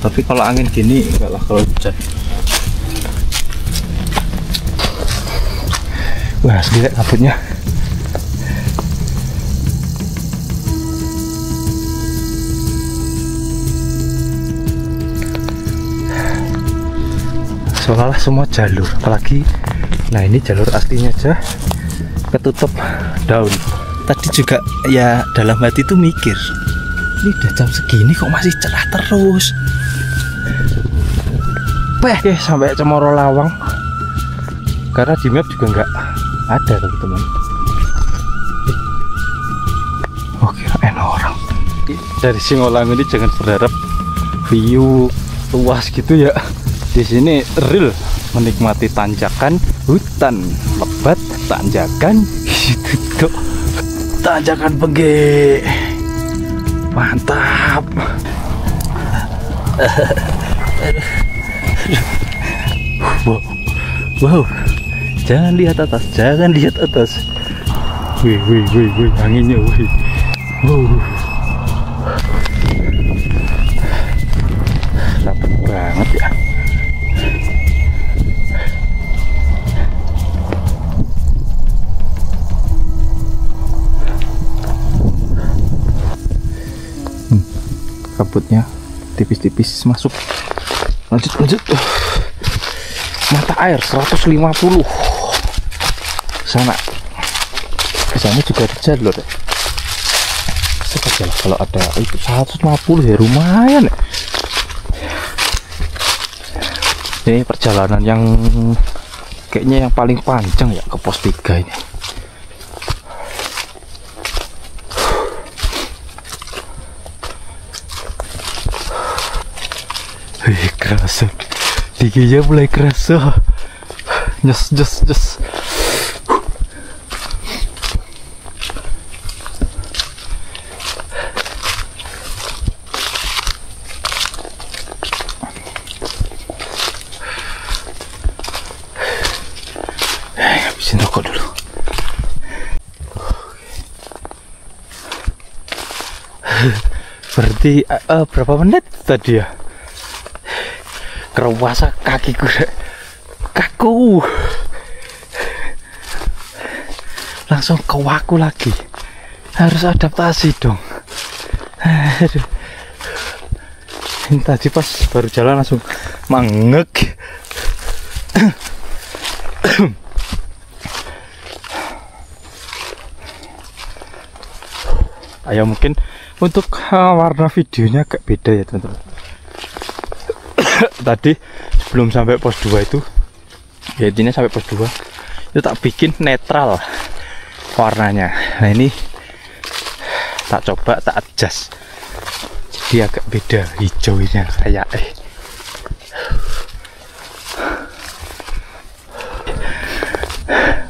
Tapi kalau angin gini enggak lah kalau hujan. Wah, gila kabutnya. Seolah-olah semua jalur, apalagi nah ini jalur aslinya aja ketutup daun. Tadi juga ya dalam hati tuh mikir, ini udah jam segini kok masih cerah terus. Oke, sampai Cemoro Lawang. Karena di map juga nggak ada teman-teman. Oh, kirain orang. Dari Singolang ini jangan berharap view luas gitu ya. Di sini real menikmati tanjakan hutan lebat, tanjakan gitu. Tanjakan Pege, mantap. Wow, jangan lihat atas, jangan lihat atas. Wih, anginnya, wih. Dapat banget ya. Kabutnya tipis-tipis masuk. Lanjut. Mata air 150 sana. Kesana juga ada jalur ya. Seperti kalau ada itu 150 ya lumayan ya. Ini perjalanan yang kayaknya yang paling panjang ya ke pos 3 ini. Kerasa giginya mulai kerasa. Nyes. Habisin rokok dulu. Berarti berapa menit tadi ya? Kerasa kakiku kaku, langsung kewaku lagi. Harus adaptasi dong. Aduh. Ini tadi pas baru jalan langsung mangek. Ayo mungkin untuk warna videonya agak beda ya teman-teman. Tadi sebelum sampai pos 2 itu ya intinya sampai pos 2 itu tak bikin netral warnanya. Nah ini tak coba tak adjust jadi agak beda hijaunya kayak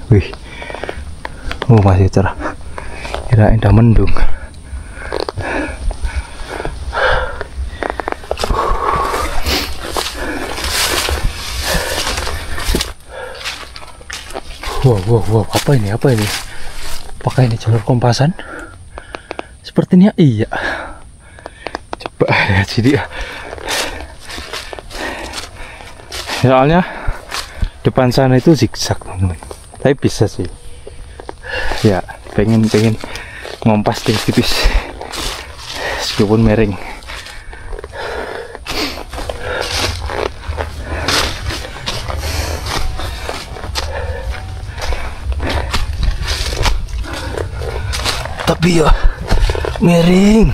wih, masih cerah, kirain udah mendung. Wow, apa ini? Apakah ini jalur kompasan? Sepertinya iya. Coba lihat sini. Soalnya depan sana itu zigzag, teman-teman. Tapi bisa sih. Ya, pengen ngompas tipis-tipis. Meskipun miring. Tapi ya miring.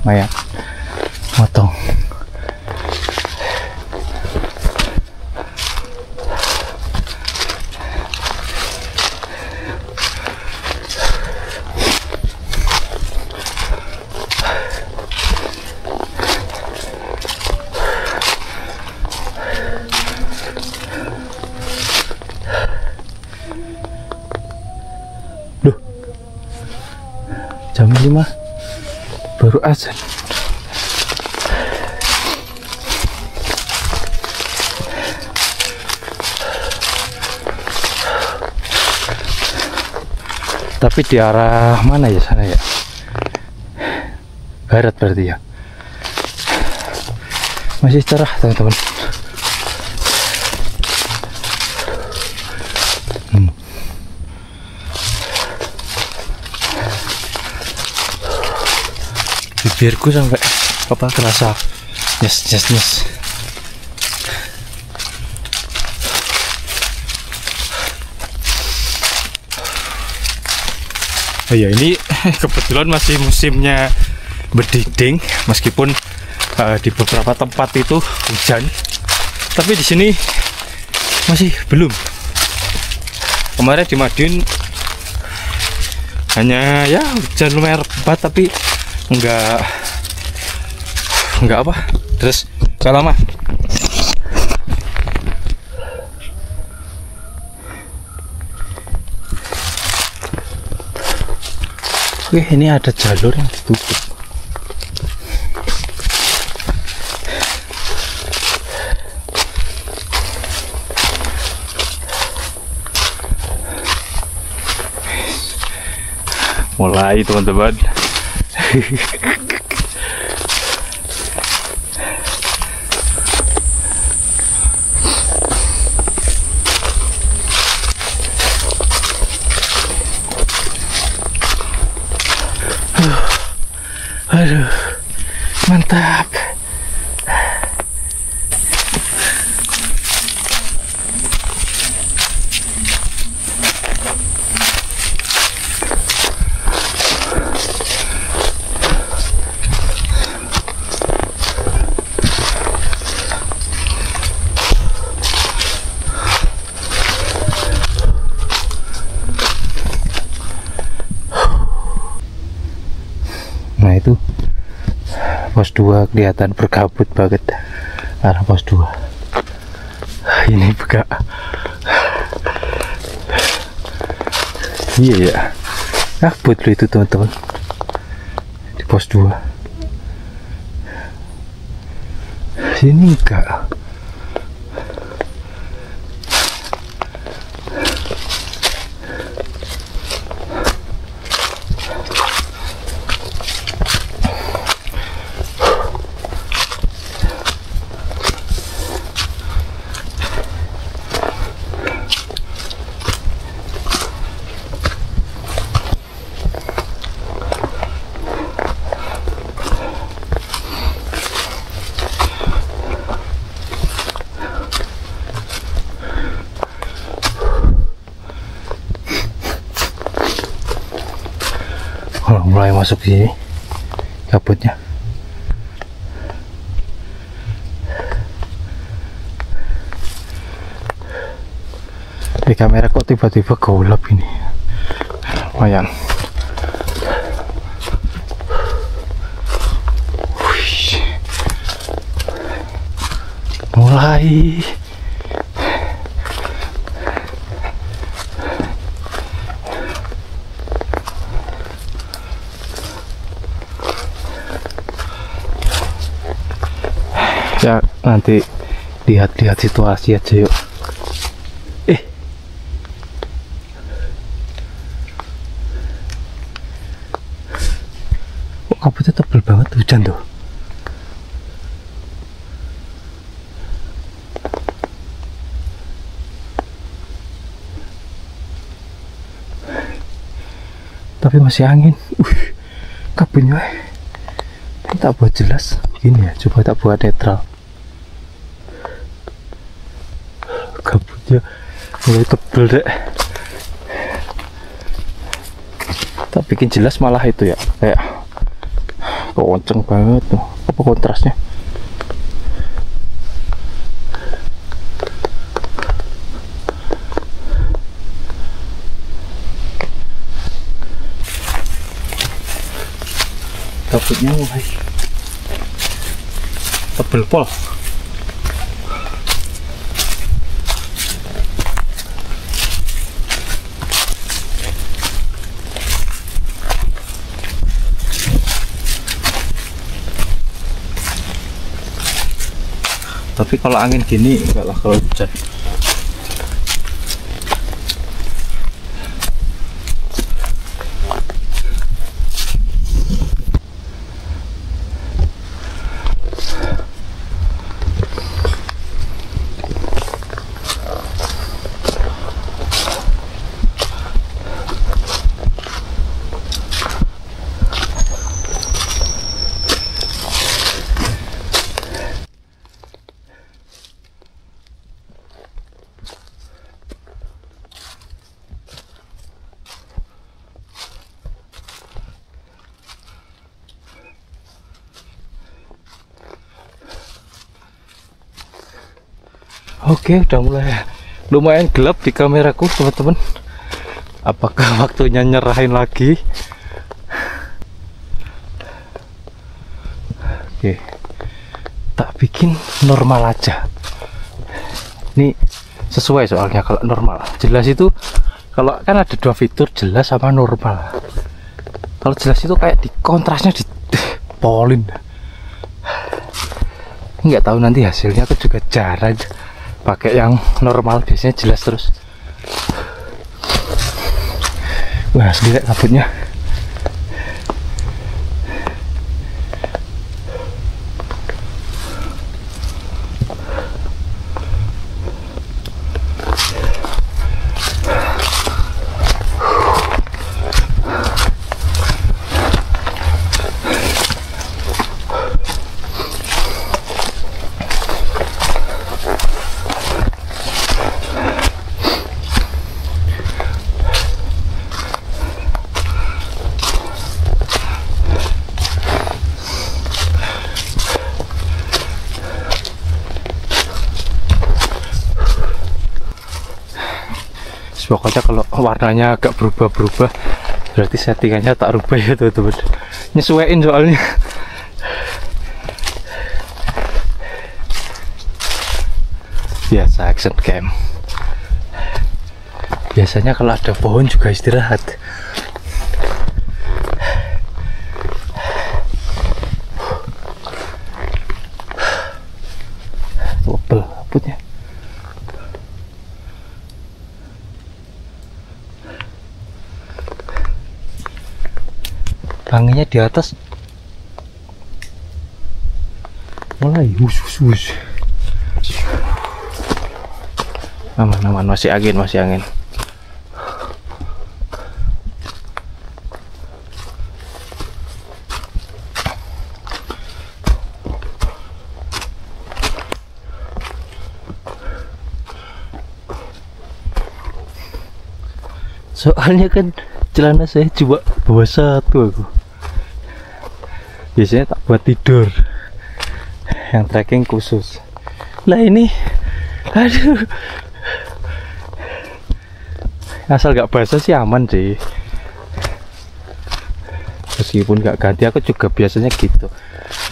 Maya motong. jam 5 baru azan. Tapi di arah mana ya sana ya? Barat berarti ya. Masih cerah teman-teman. Bibirku sampai apa kerasa nyes. Oh ya, ini kebetulan masih musimnya berdinding, meskipun di beberapa tempat itu hujan, tapi di sini masih belum. Kemarin di Madiun hanya ya hujan lumayan lebat, tapi enggak apa, terus gak lama. Oke, ini ada jalur yang ditutup. Mulai teman-teman. Aduh, mantap. Nah itu pos 2 kelihatan berkabut banget arah pos 2. Ini buka. Iya ya, kabut loh itu teman-teman di pos 2. Sini enggak. Oh, mulai masuk sini kabutnya. Di kamera kok tiba-tiba gelap ini. Lumayan. Mulai. Ya nanti lihat-lihat situasi aja yuk. Kok kabutnya tebel banget, hujan tuh. Tapi masih angin. Kabutnya tak buat jelas gini ya, coba tak buat netral. Kabutnya mulai tebel deh. Tak bikin jelas malah itu ya, kayak kenceng banget tuh. Apa kontrasnya? Kabutnya mulai tebel pol. Tapi kalau angin gini enggak lah kalau hujan. Oke, udah mulai lumayan gelap di kameraku, teman-teman. Apakah waktunya nyerahin lagi? Oke, tak bikin normal aja. Ini sesuai soalnya kalau normal. Jelas itu kalau kan ada dua fitur, jelas sama normal. Kalau jelas itu kayak di kontrasnya di polin. Nggak tahu nanti hasilnya, aku juga jarang pakai yang normal, biasanya jelas terus. Wah, sedikit kabutnya. Pokoknya kalau warnanya agak berubah-berubah berarti settingannya tak rubah ya teman-teman, nyesuaiin soalnya. Biasa action cam, biasanya kalau ada pohon juga istirahat. Tebel kabutnya. Anginnya di atas mulai hus. Aman, masih angin. Soalnya kan celana saya coba bawa satu aku. Biasanya tak buat tidur, yang trekking khusus. Lah ini, aduh, asal gak basah sih aman sih. Meskipun gak ganti, aku juga biasanya gitu.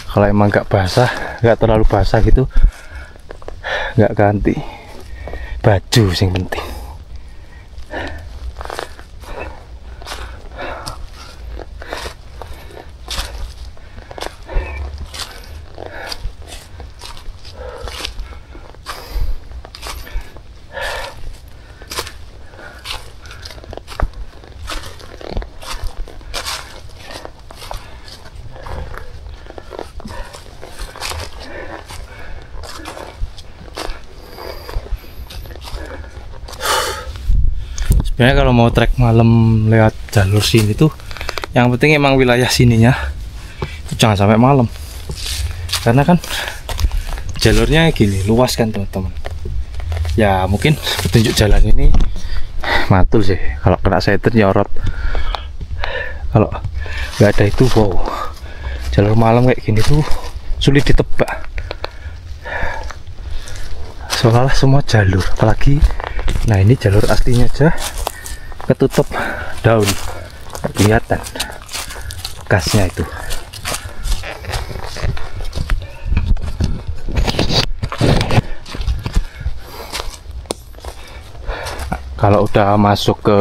Kalau emang gak basah, gak terlalu basah gitu, gak ganti baju yang penting. Sebenarnya kalau mau trek malam lewat jalur sini tuh yang penting emang wilayah sininya itu jangan sampai malam, karena kan jalurnya gini luas kan teman-teman. Ya mungkin petunjuk jalan ini mantul sih, kalau kena setir nyorot. Kalau nggak ada itu, wow, jalur malam kayak gini tuh sulit ditebak. Seolah-olah semua jalur, apalagi nah ini jalur aslinya aja ketutup daun, kelihatan bekasnya itu. Kalau udah masuk ke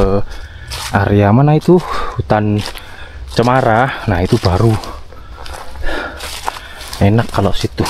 area mana itu hutan cemara, nah itu baru enak kalau situ.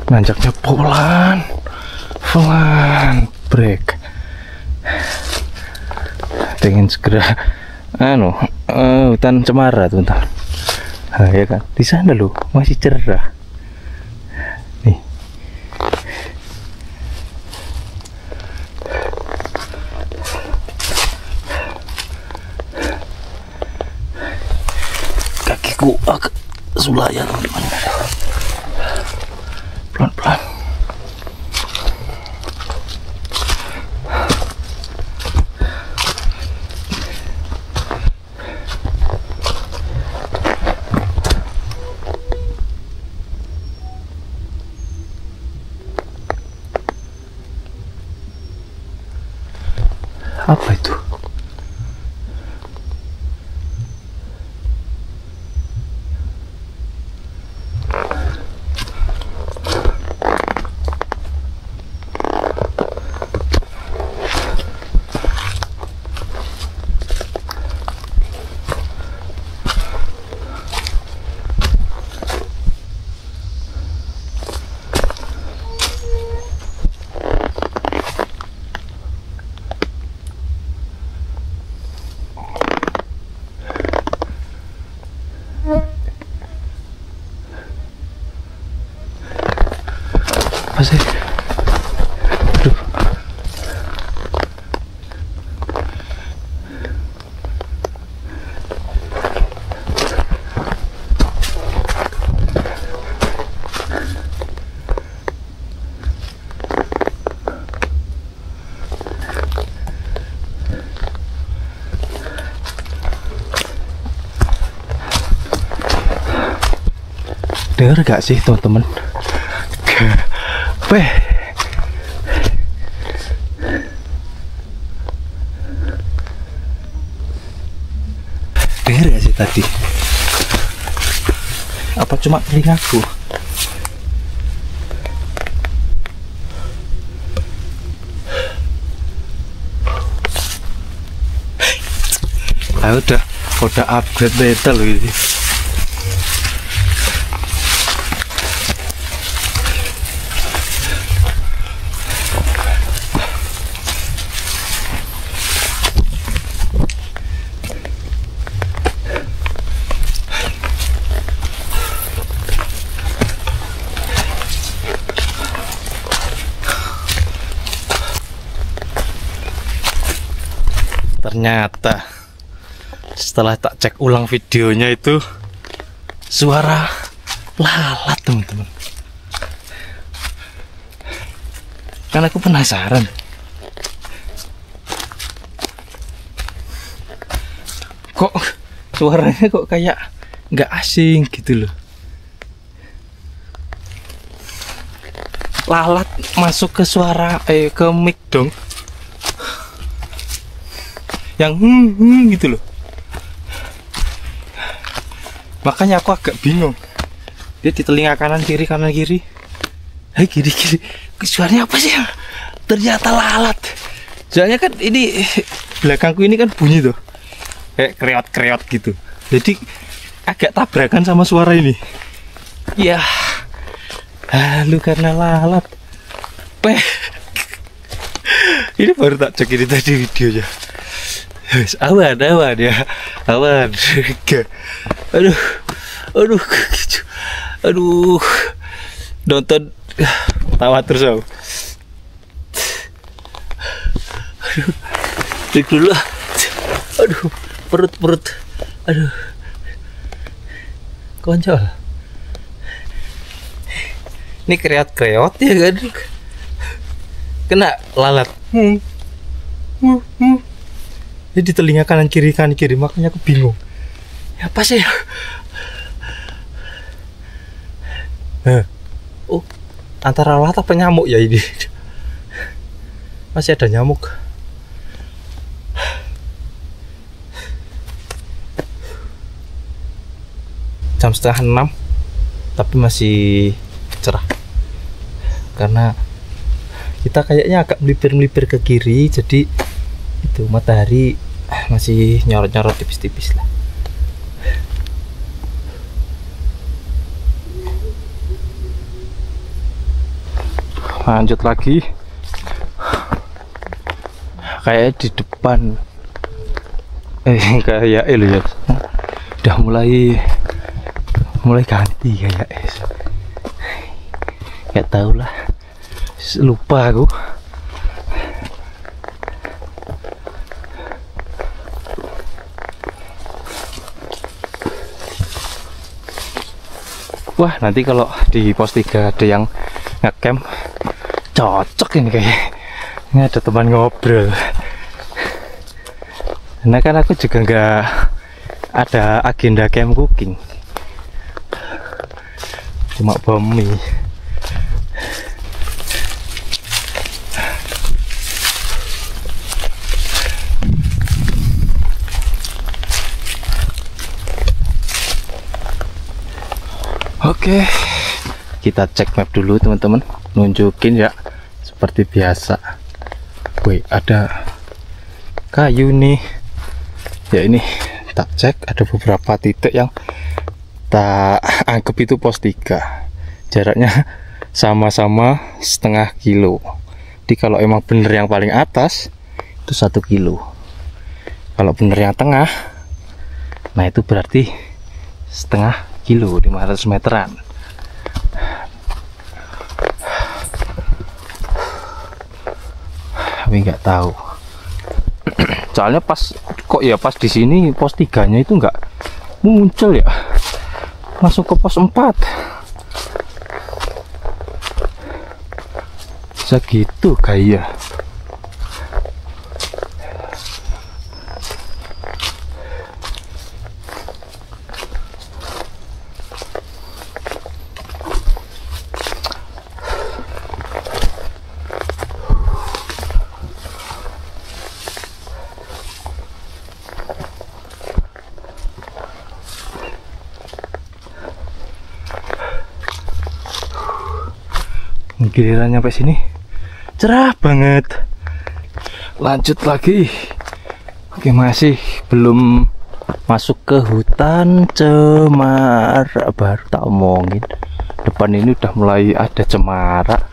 Nanjaknya pelan break. Pengen segera hutan cemara teman-teman. Nah, ya kan di sana loh masih cerah nih. Kakiku agak sulayan teman-teman. Pelan-pelan. Apa itu? Apa sih? Aduh. Dengar gak sih teman-teman? Weh, dengar gak sih tadi? Apa cuma telingaku? Udah upgrade beta loh ini. Ternyata setelah tak cek ulang videonya itu suara lalat teman-teman. Kan aku penasaran, kok suaranya kok kayak nggak asing gitu loh. Lalat masuk ke suara ke mic dong, yang gitu loh. Makanya aku agak bingung. Dia di telinga kanan kiri kiri. Kiri. Suaranya apa sih? Ternyata lalat. Soalnya kan ini belakangku ini kan bunyi tuh, kayak kreot gitu. Jadi agak tabrakan sama suara ini. Ya, lalu karena lalat. Ini baru tak cek ini tadi videonya. Awan ya, awan. Aduh, nonton tawa terus aku. Aduh, dulu. Aduh, perut. Aduh, koncol. Ini kreot ya kan? Kena lalat. Jadi telinga kanan kiri, makanya aku bingung. Ya apa sih? Oh, antara lalat apa nyamuk ya ini? Masih ada nyamuk. Jam 5:30, tapi masih cerah. Karena Kita kayaknya agak melipir-melipir ke kiri, jadi itu matahari masih nyorot-nyorot tipis-tipis lah. Lanjut lagi, kayak di depan kayak lo ya, udah mulai ganti kayak nggak tahu lah, lupa aku. Wah, nanti kalau di pos 3 ada yang ngecamp, cocok ini kayaknya. Ini ada teman ngobrol. Karena kan aku juga nggak ada agenda camp cooking, cuma bawa mie. Oke, kita cek map dulu teman-teman, nunjukin ya seperti biasa. Wih, ada kayu nih ya. Ini tak cek, ada beberapa titik yang tak anggap itu pos 3. Jaraknya sama-sama setengah kilo. Jadi kalau emang bener yang paling atas itu 1 kilo, kalau bener yang tengah, nah itu berarti setengah kilo, 500 meteran. Tapi nggak tahu. Soalnya pas di sini pos 3-nya itu nggak muncul ya, langsung ke pos 4. Bisa gitu kayak. Giliran nyampe sini cerah banget. Lanjut lagi. Oke, masih belum masuk ke hutan cemara. Baru tak omongin, depan ini udah mulai ada cemara.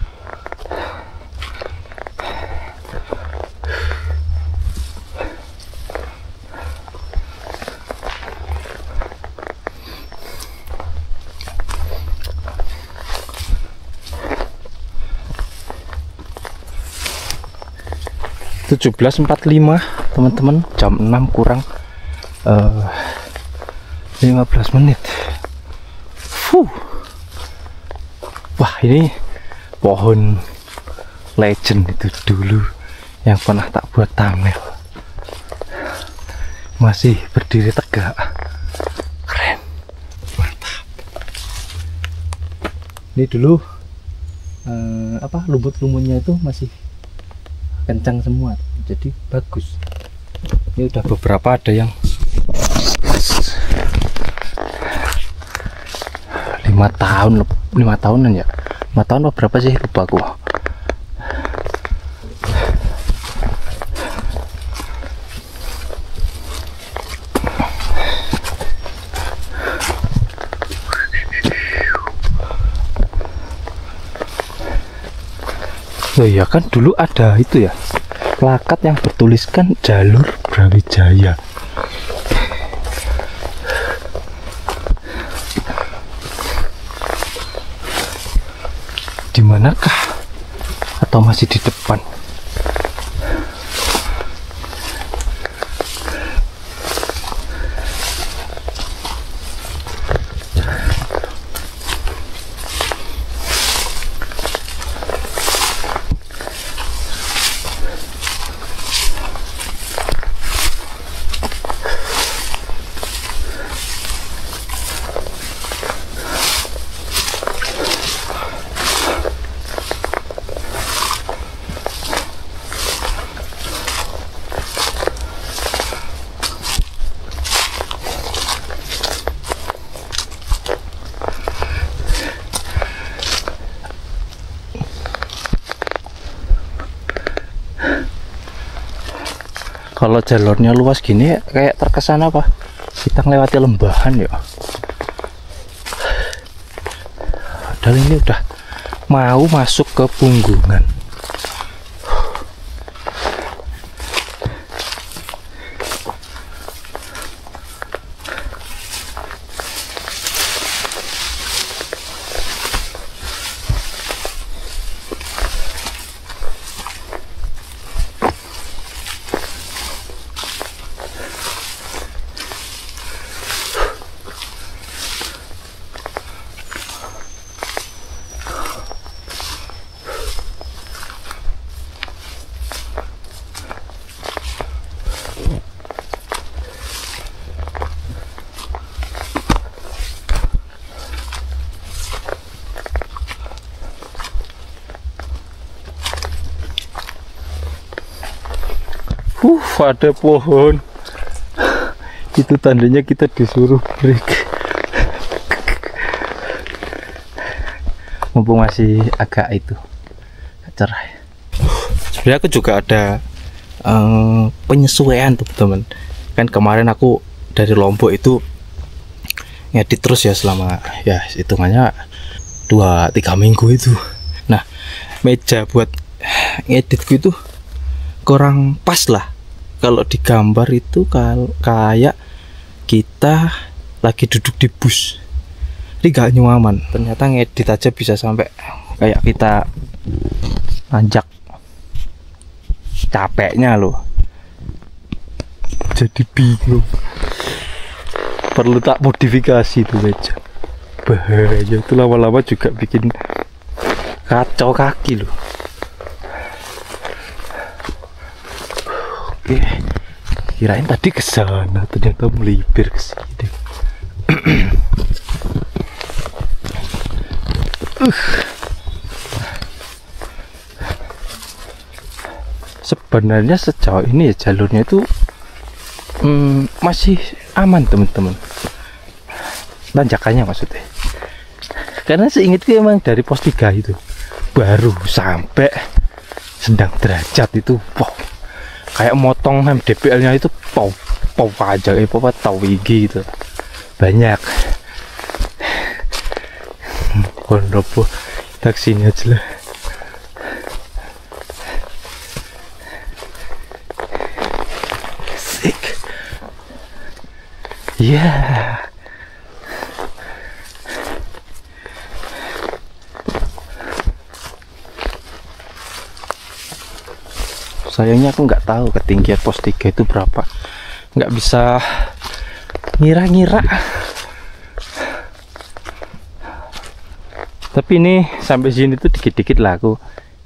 Tujuh 17.45 teman-teman, jam 6 kurang 15 menit. Wah, ini pohon legend itu dulu yang pernah tak buat thumbnail, masih berdiri tegak, keren, mantap. Ini dulu lumut-lumutnya itu masih kencang semua, jadi bagus. Ini udah beberapa ada yang 5 tahunan ya, 5 tahun atau berapa sih, lupa aku. Oh iya, kan dulu ada itu ya, plakat yang bertuliskan jalur Brawijaya. Di manakah? Atau masih di depan? Kalau jalurnya luas gini kayak terkesan apa? Kita melewati lembahan ya. Padahal ini udah mau masuk ke Punggungan. Ada pohon. Itu tandanya kita disuruh break. Mumpung masih agak itu cerah. Sebenarnya aku juga ada penyesuaian teman-teman. Kan kemarin aku dari Lombok itu ngedit terus ya selama ya hitungannya 2-3 minggu itu. Nah, meja buat ngeditku itu kurang pas lah. Kalau di gambar itu kayak kita lagi duduk di bus, jadi gak nyaman. Ternyata ngedit aja bisa sampai kayak kita nanjak capeknya loh. Jadi bingung. Perlu tak modifikasi tuh meja. Bahaya itu, lama-lama juga bikin Kacau kaki loh. Oke, kirain tadi ke sana, ternyata melipir ke sini. Sebenarnya sejauh ini ya jalurnya itu masih aman teman-teman. Tanjakannya maksudnya. Karena seingatku emang dari pos 3 itu baru sampai Sendang Derajat itu, wow, kayak motong DPL-nya itu pau aja, tahu gitu banyak. Pondopo taksinya aja lah. Sik. Yeah. Sayangnya aku nggak tahu ketinggian pos 3 itu berapa, nggak bisa ngira-ngira. Tapi ini sampai sini tuh dikit-dikit lah aku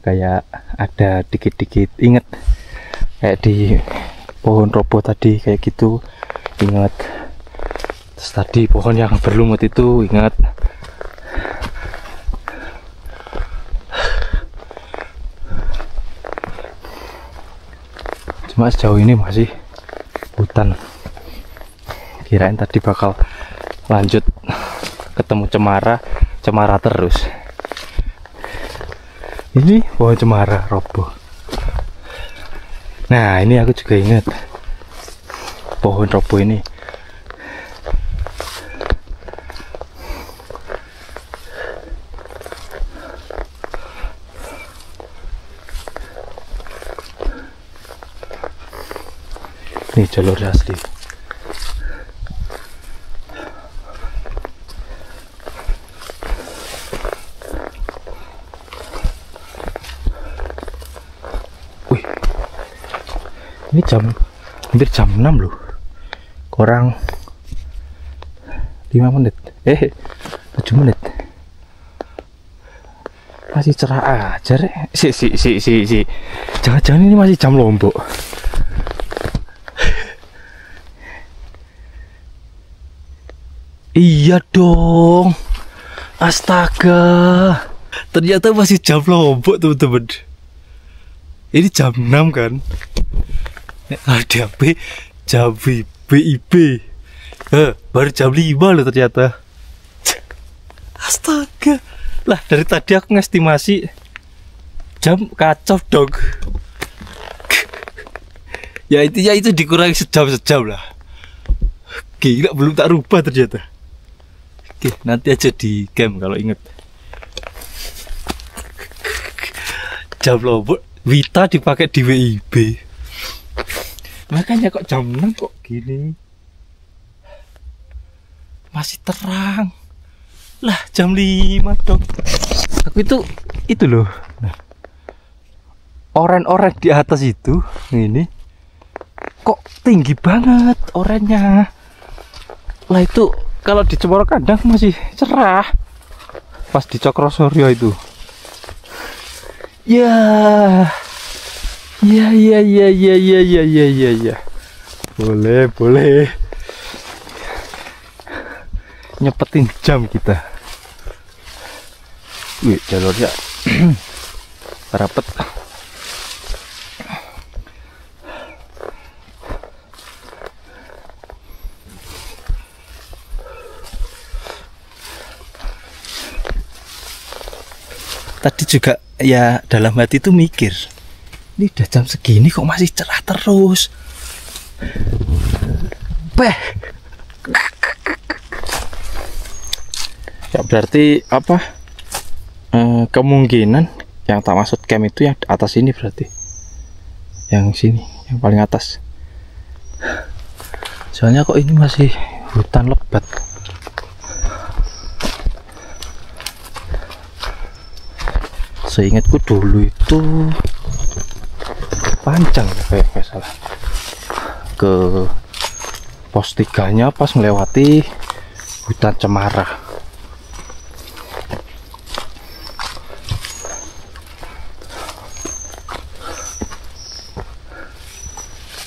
kayak ada dikit-dikit inget kayak di pohon robo tadi kayak gitu, ingat. Terus tadi pohon yang berlumut itu ingat. Cuma sejauh ini masih hutan. Kirain tadi bakal lanjut ketemu cemara terus. Ini pohon cemara roboh. Nah, ini aku juga ingat pohon roboh ini. Ini jalur asli. Wih, ini hampir jam 6 loh, kurang 5 menit 7 menit masih cerah aja rek. Si jangan-jangan ini masih jam Lombok. Iya dong, astaga, ternyata masih jam Lombok teman-teman. Ini jam 6 kan, ada jam BIP, baru jam 5 loh ternyata. Astaga, lah dari tadi aku ngestimasi jam kacau dong. Ya intinya itu dikurangi sejam lah. Gila, belum tak rubah ternyata. Oke, nanti aja di game kalau inget. Jam Lombok Wita dipakai di WIB. Makanya kok jam 6 kok gini. Masih terang. Lah jam 5 dong. Aku itu loh. Nah, oren-oren di atas itu ini kok tinggi banget orennya. Lah itu kalau di Cemoro Kandang masih cerah. Pas di Cokrosoryo itu. Ya. Boleh. Nyepetin jam kita. Wih, jalurnya rapet. Tadi juga ya dalam hati itu mikir, ini udah jam segini kok masih cerah terus. Ya berarti apa? Kemungkinan yang tak maksud camp itu yang atas ini berarti. Yang sini, yang paling atas. Soalnya kok ini masih hutan lebat. Seingatku dulu itu panjang kayak nggak salah, ke pos 3-nya pas melewati hutan cemara.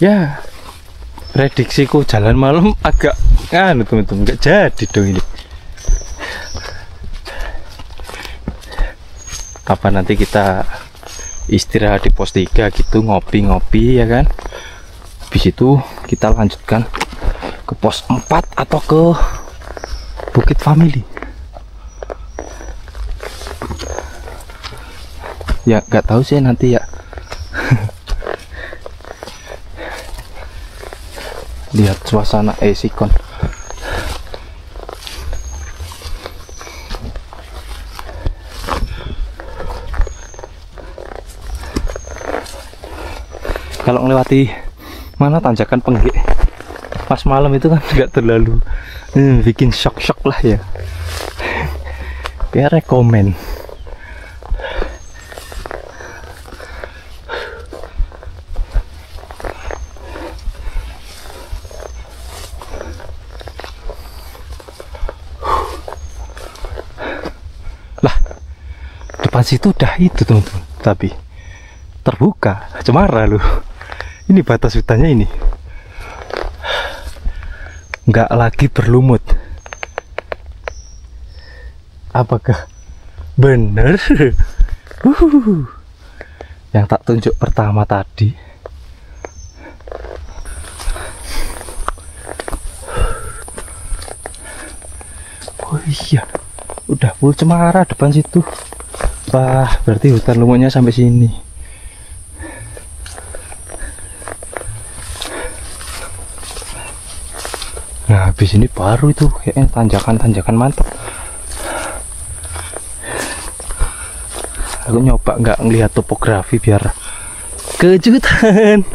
Ya prediksiku jalan malam agak teman-teman, nggak jadi dong ini. Apa nanti kita istirahat di pos 3 gitu, ngopi-ngopi ya kan. Habis itu kita lanjutkan ke pos 4 atau ke Bukit Family. Ya nggak tahu sih nanti ya. Lihat suasana Sikon. Kalau melewati mana tanjakan Penggik pas malam itu kan nggak terlalu bikin shock lah ya. Biar rekomen. Lah depan situ udah itu teman-teman, tapi terbuka cemara loh. Ini batas hutannya ini nggak lagi berlumut. Apakah bener yang tak tunjuk pertama tadi? Oh iya, udah full cemara depan situ. Wah, berarti hutan lumutnya sampai sini. Nah habis ini baru itu kayaknya tanjakan-tanjakan mantap. Aku nyoba nggak ngelihat topografi biar kejutan.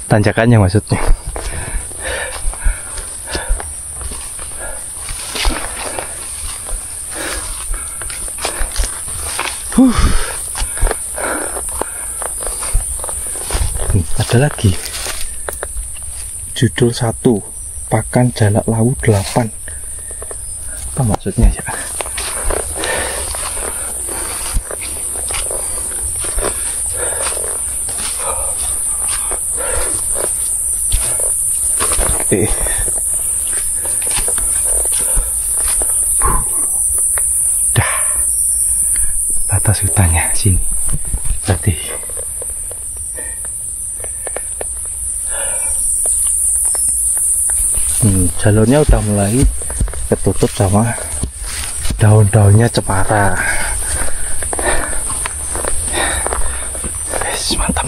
Tanjakannya maksudnya. Ada lagi judul 1, Pakan Jalak Lawu 8. Apa maksudnya ya? Dah batas hutannya sini berarti. Jalurnya udah mulai ketutup sama daun-daunnya cemara. Mantap.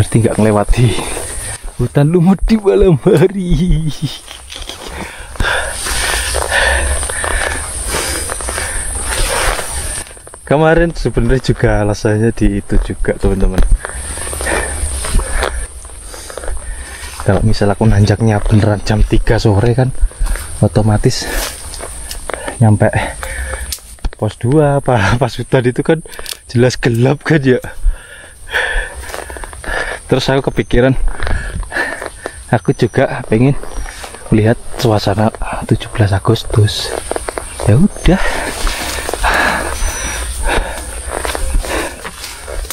berarti nggak ngelewati hutan lumut di malam hari. Kemarin sebenarnya juga alasannya di itu juga teman-teman. Kalau misal aku nanjaknya beneran jam 3 sore kan otomatis nyampe pos 2 apa pas hutan itu kan jelas gelap kan ya. Terus aku kepikiran aku juga pengen melihat suasana 17 Agustus. Ya udah,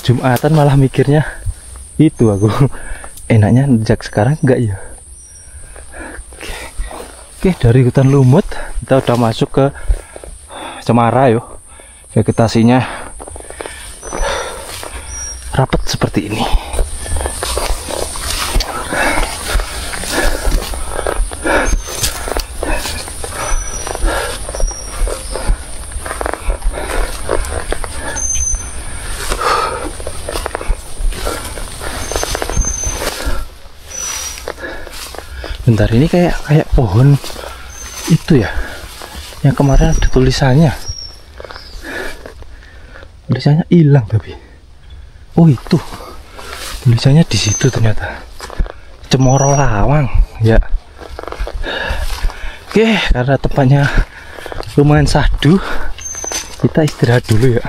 Jumatan malah mikirnya itu aku enaknya nanjak sekarang enggak ya. Oke, dari hutan lumut kita udah masuk ke cemara yo. Vegetasinya rapat seperti ini. Bentar, ini kayak pohon itu ya, yang kemarin ada tulisannya hilang tapi. Oh itu tulisannya di situ ternyata, Cemoro Lawang ya. Oke, karena tempatnya lumayan sahdu, kita istirahat dulu ya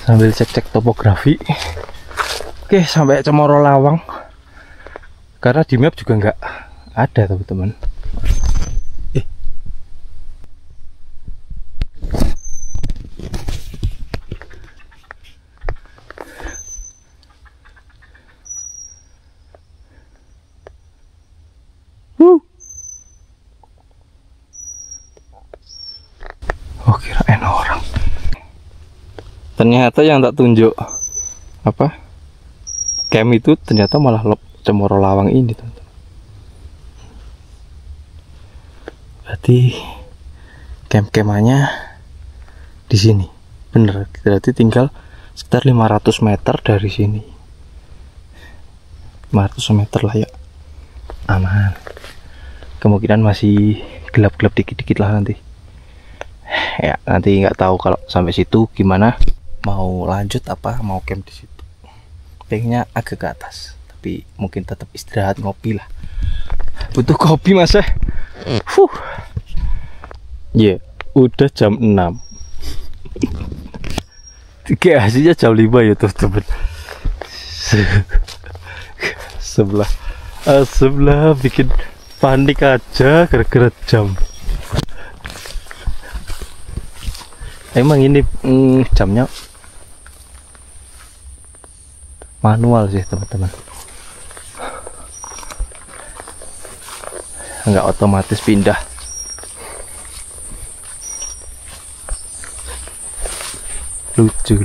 sambil cek-cek topografi. Oke, sampai Cemoro Lawang, karena di map juga nggak ada teman-teman. Oh, kirain orang. Ternyata yang tak tunjuk apa camp itu ternyata malah Cemoro Lawang ini teman-teman. Berarti camp-camannya di sini. Bener, berarti tinggal sekitar 500 meter dari sini. 500 meter lah ya. Aman. Kemungkinan masih gelap-gelap dikit-dikit lah nanti. Ya, nanti nggak tahu kalau sampai situ gimana. Mau lanjut apa mau camp di situ. Pengennya agak ke atas, tapi mungkin tetap istirahat ngopi lah. Butuh kopi mas ya. Ya, udah jam 6. Kayak hasilnya jam 5 ya teman-teman. Sebelah bikin panik aja gara-gara jam. Emang ini jamnya manual sih teman-teman, nggak otomatis pindah. Lucu.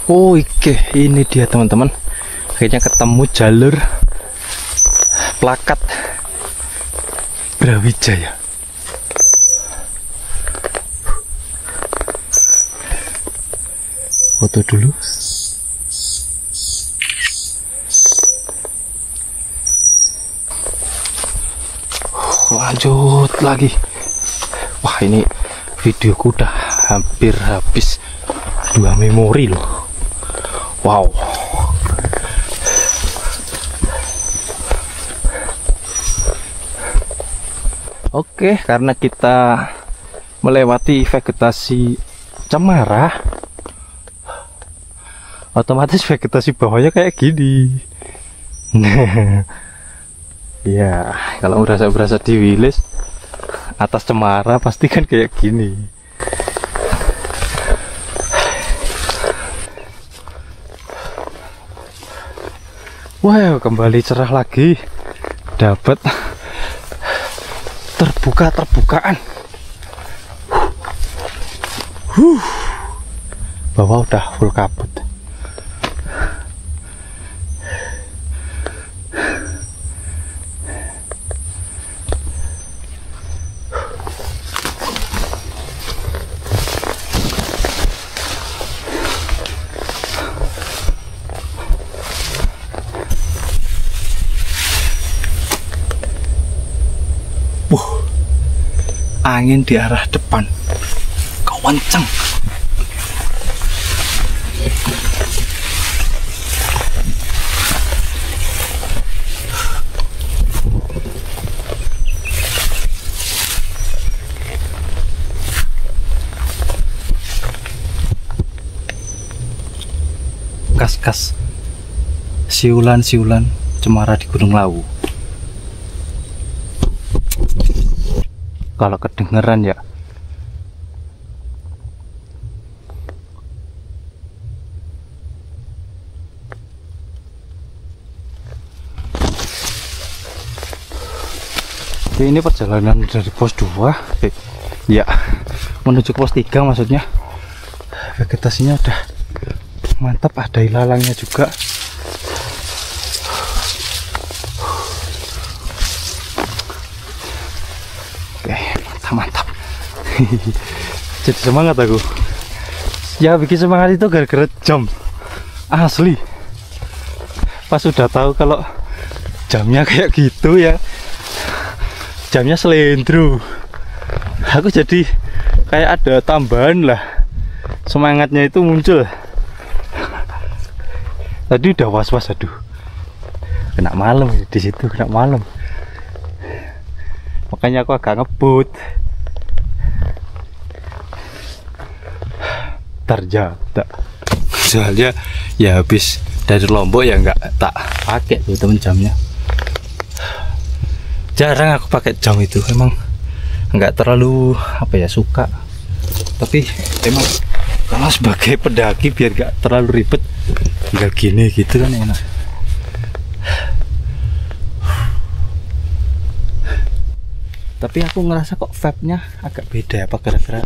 Oh oke, ini dia teman-teman, akhirnya ketemu jalur plakat Brawijaya. Foto dulu. Lanjut lagi. Wah, ini videoku udah hampir habis 2 memori loh. Wow. Oke, karena kita melewati vegetasi cemara, otomatis vegetasi bawahnya kayak gini. Ya, kalau berasa di Wilis atas cemara pasti kan kayak gini. Wow, kembali cerah lagi. Dapat terbukaan. bawah udah full kabut. Angin di arah depan kenceng. Kas-kas siulan-siulan cemara di Gunung Lawu. Kalau kedengeran ya. Oke, ini perjalanan dari pos 2 ya menuju ke pos 3 maksudnya. Vegetasinya udah mantap, ada ilalangnya juga. Mantap. Jadi semangat aku. Ya bikin semangat itu gara-gara jam. Asli. Pas sudah tahu kalau jamnya kayak gitu ya. Jamnya selendro. Aku jadi kayak ada tambahan lah. Semangatnya itu muncul. Tadi udah was-was, aduh. Kena malam di situ, kena malam. Makanya aku agak ngebut. Terjaga. Soalnya ya habis dari Lombok ya nggak tak pakai tuh temen jamnya. Jarang aku pakai jam itu, emang nggak terlalu apa ya suka. Tapi emang kalau sebagai pendaki biar nggak terlalu ribet, tinggal gini gitu kan enak. Tapi aku ngerasa kok vibe-nya agak beda, apa gara-gara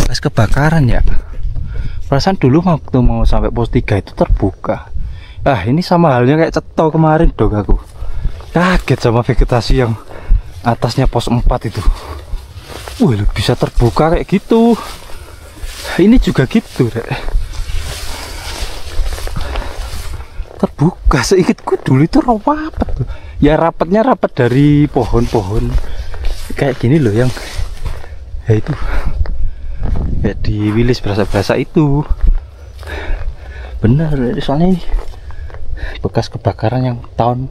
pas kebakaran ya. Perasaan dulu waktu mau sampai pos 3 itu terbuka. Ah, ini sama halnya kayak Ceto kemarin dong aku. Kaget sama vegetasi yang atasnya pos 4 itu. Wih, bisa terbuka kayak gitu. Ini juga gitu, Rek. Terbuka, seingatku dulu itu rapat. Ya rapatnya rapat dari pohon-pohon kayak gini loh, yang ya itu kayak di Wilis berasa-berasa itu. Bener, soalnya ini bekas kebakaran yang tahun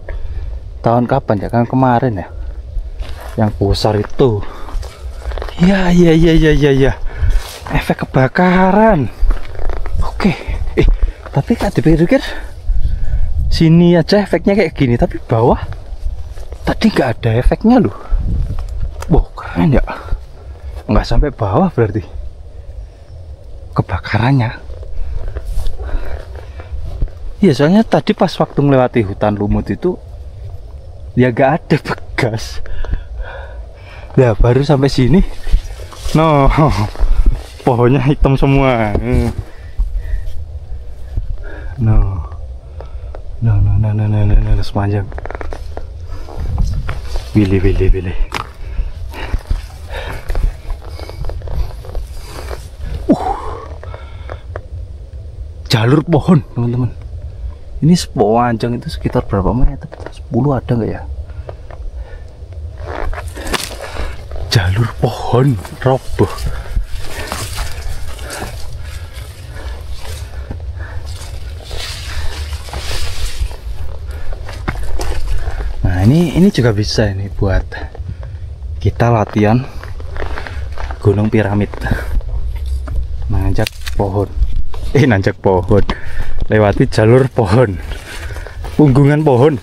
kapan ya, kan kemarin ya, yang besar itu. Ya efek kebakaran. Oke. Tapi kan dipikir-pikir sini aja efeknya kayak gini, tapi bawah tadi nggak ada efeknya loh. Wah, keren ya. Nggak sampai bawah berarti kebakarannya. Iya, soalnya tadi pas waktu melewati hutan lumut itu ya nggak ada bekas. Nah, baru sampai sini, no, pohonnya hitam semua. No, sepanjang. Pilih. Jalur pohon, teman-teman. Ini sepanjang itu sekitar berapa meter? 10 ada nggak ya? Jalur pohon roboh. Nah, ini juga bisa ini buat kita latihan gunung piramid. Nanjak pohon. Lewati jalur pohon. Punggungan pohon.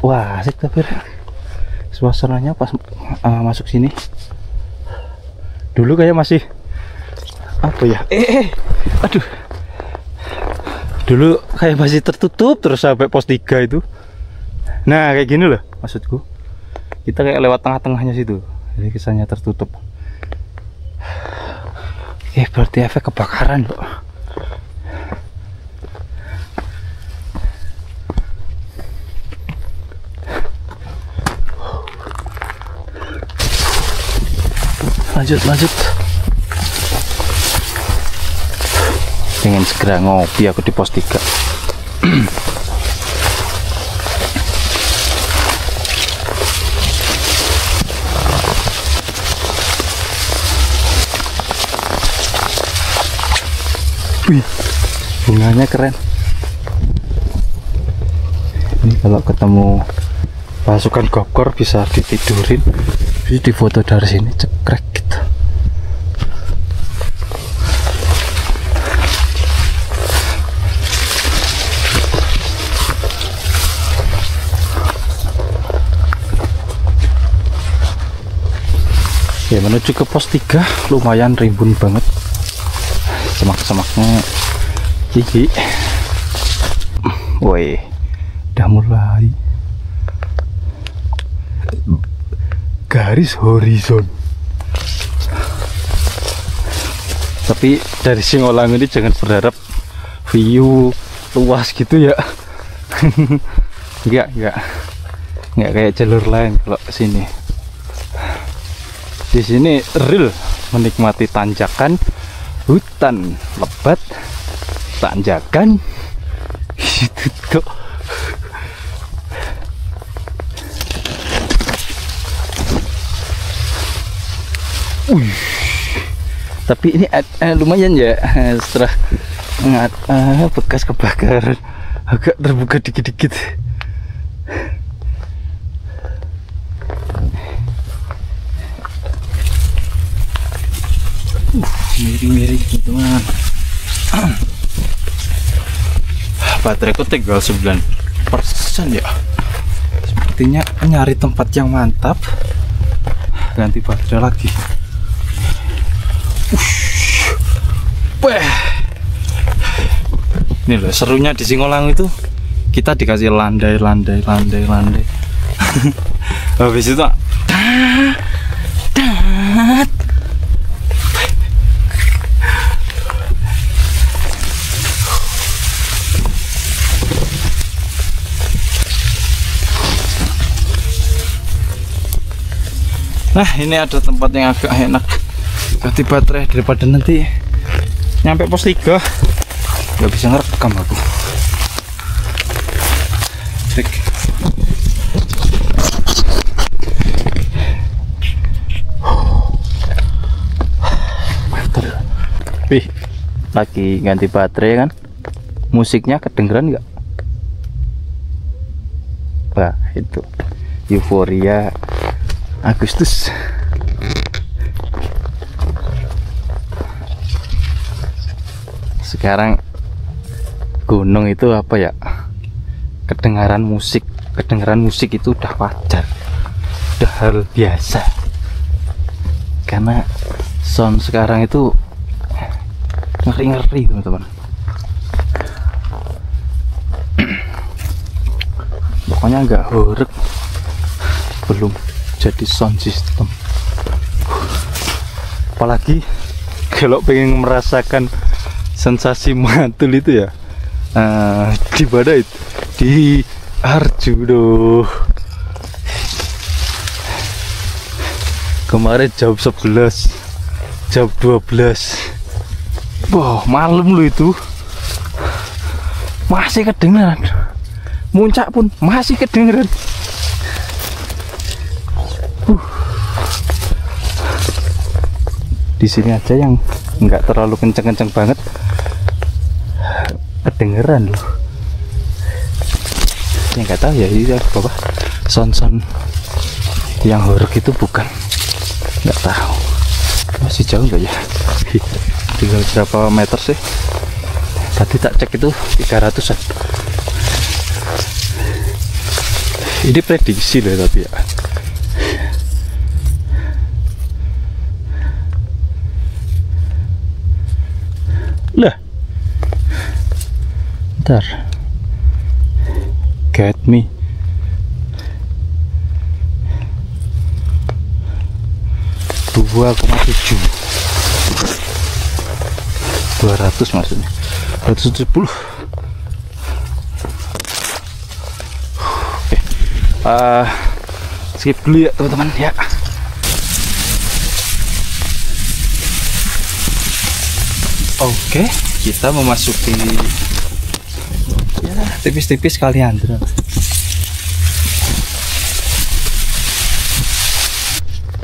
Wah, asik tapi suasananya pas masuk sini. Dulu kayak masih apa ya? Aduh. Dulu kayak masih tertutup terus sampai pos 3 itu. Nah kayak gini loh maksudku. Kita kayak lewat tengah-tengahnya situ. Jadi kesannya tertutup. Oke, berarti efek kebakaran loh. Lanjut. Pengen segera ngopi aku di pos 3. Wih, bunganya keren. Ini kalau ketemu pasukan gokor bisa ditidurin, bisa difoto dari sini, cekrek gitu. Ya, menuju ke pos 3 lumayan rimbun banget. Semak-semaknya gigi. Woi, udah mulai garis horizon. Tapi dari Singolang ini jangan berharap view luas gitu ya. Enggak kayak jalur lain kalau sini. Di sini real menikmati tanjakan, hutan lebat, tanjakan gitu tuh. Tapi ini lumayan ya, setelah bekas kebakaran agak terbuka dikit-dikit. Miring-miring teman-teman. Bateraiku tinggal 9% ya. Sepertinya nyari tempat yang mantap, ganti baterai lagi. Ini loh serunya di Singolang itu, kita dikasih landai. Habis itu nah ini ada tempat yang agak enak ganti baterai daripada nanti nyampe pos 3 nggak bisa ngerekam aku. Cek. Wih, lagi ganti baterai kan, musiknya kedengeran nggak? Wah itu Euforia Agustus. Sekarang gunung itu apa ya, kedengaran musik itu udah wajar, udah hal biasa, karena sound sekarang itu ngeri teman-teman. Pokoknya agak horeg, belum jadi sound system. Apalagi kalau pengen merasakan sensasi mantul itu ya, di mana itu, di Arjuno. Kemarin jam 11, jam 12, wah malam lu itu masih kedengeran, muncak pun masih kedengeran. Di sini aja yang nggak terlalu kenceng-kenceng banget kedengeran loh. Ya nggak tahu ya ini apa sound yang horor itu bukan, nggak tahu. Masih jauh nggak ya? Tinggal berapa meter sih? Tadi tak cek itu 300-an. Ini prediksi loh tapi ya. Lah Bentar. Get me. Dua 200 maksudnya 270. Oke. Skip dulu ya teman-teman ya. Oke, kita memasuki ya tipis-tipis kalian tuh.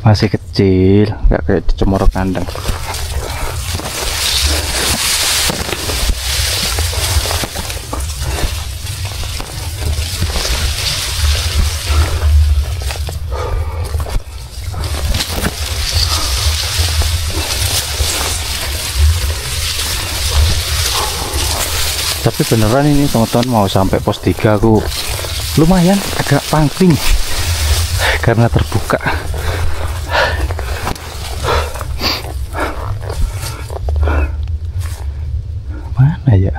Masih kecil, nggak kayak di Cemoro kandang. Tapi beneran ini teman-teman, mau sampai pos 3 aku lumayan agak pangling karena terbuka. Mana ya?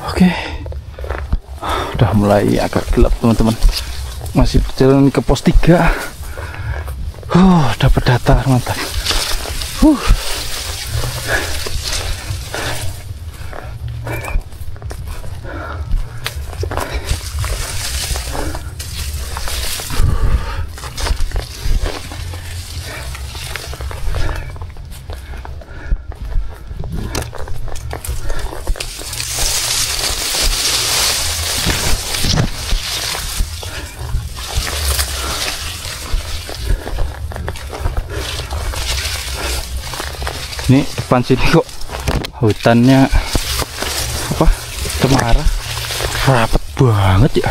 Oke, udah mulai agak gelap teman-teman. Masih berjalan ke pos 3. Dapat data mantap. Ini depan sini kok hutannya apa, cemara, rapat banget ya.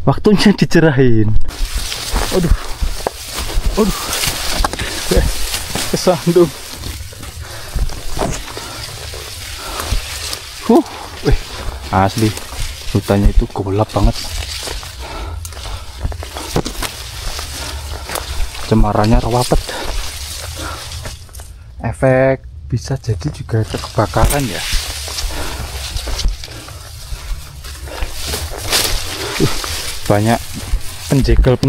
Waktunya dicerahin. Aduh, kesandung. Asli hutannya itu gelap banget. Cemaranya rawapet. Efek bisa jadi juga kebakaran ya. Banyak penjegal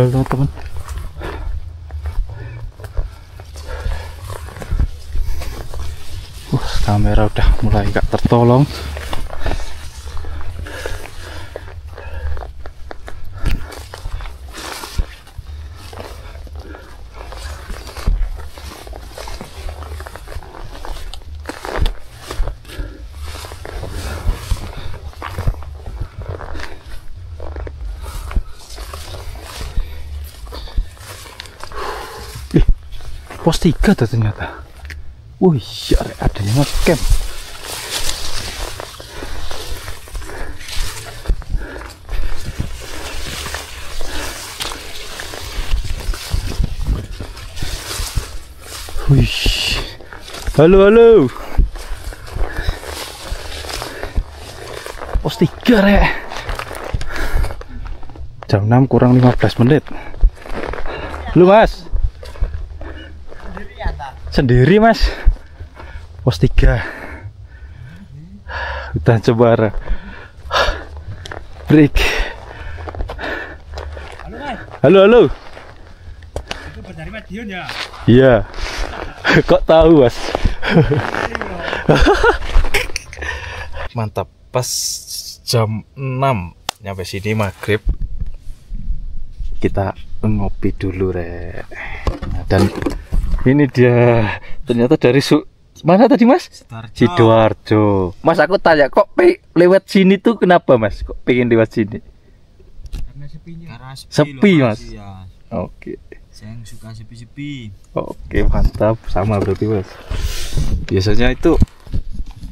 teman-teman. Kamera udah mulai gak tertolong. Pos 3 tuh ternyata. Wih, ada yang ngecamp. Wih, halo. Pos 3 rek. Jam 6 kurang 15 menit. Lu mas? Sendiri mas. Pos 3 hutan cemara. Break. Halo. Itu dari Madiun ya? Iya. Kok tahu mas? Mantap. Pas jam 6 nyampe sini maghrib. Kita ngopi dulu rek. Dan ini dia, ternyata dari mana tadi mas? Sidoarjo. Mas aku tanya, kok lewat sini tuh kenapa mas? Kok pengen lewat sini? Karena sepinya. Sepi mas. Ya. Oke. Saya suka sepi-sepi. Oke mantap, sama berarti mas. Biasanya itu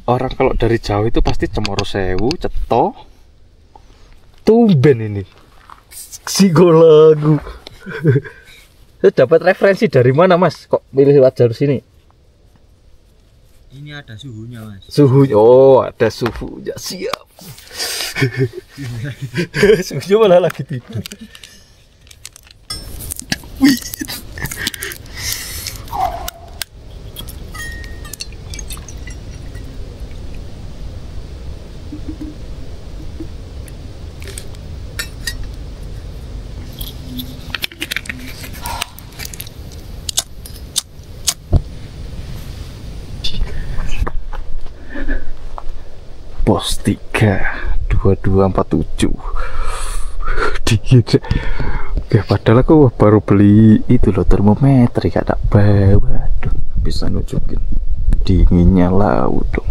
orang kalau dari jauh itu pasti Cemoro Sewu, Ceto. Tumben ini Sigolagu. Dapat referensi dari mana mas? Kok pilih lewat jalur sini? Ini ada suhunya mas. Suhunya, oh ada suhunya, siap. Suhunya malah lagi tidur. Wih. pos 3 2247 dingin. Oke, padahal aku baru beli itu loh termometer, gak tak bawa. Aduh, bisa nunjukin dinginnya laut dong.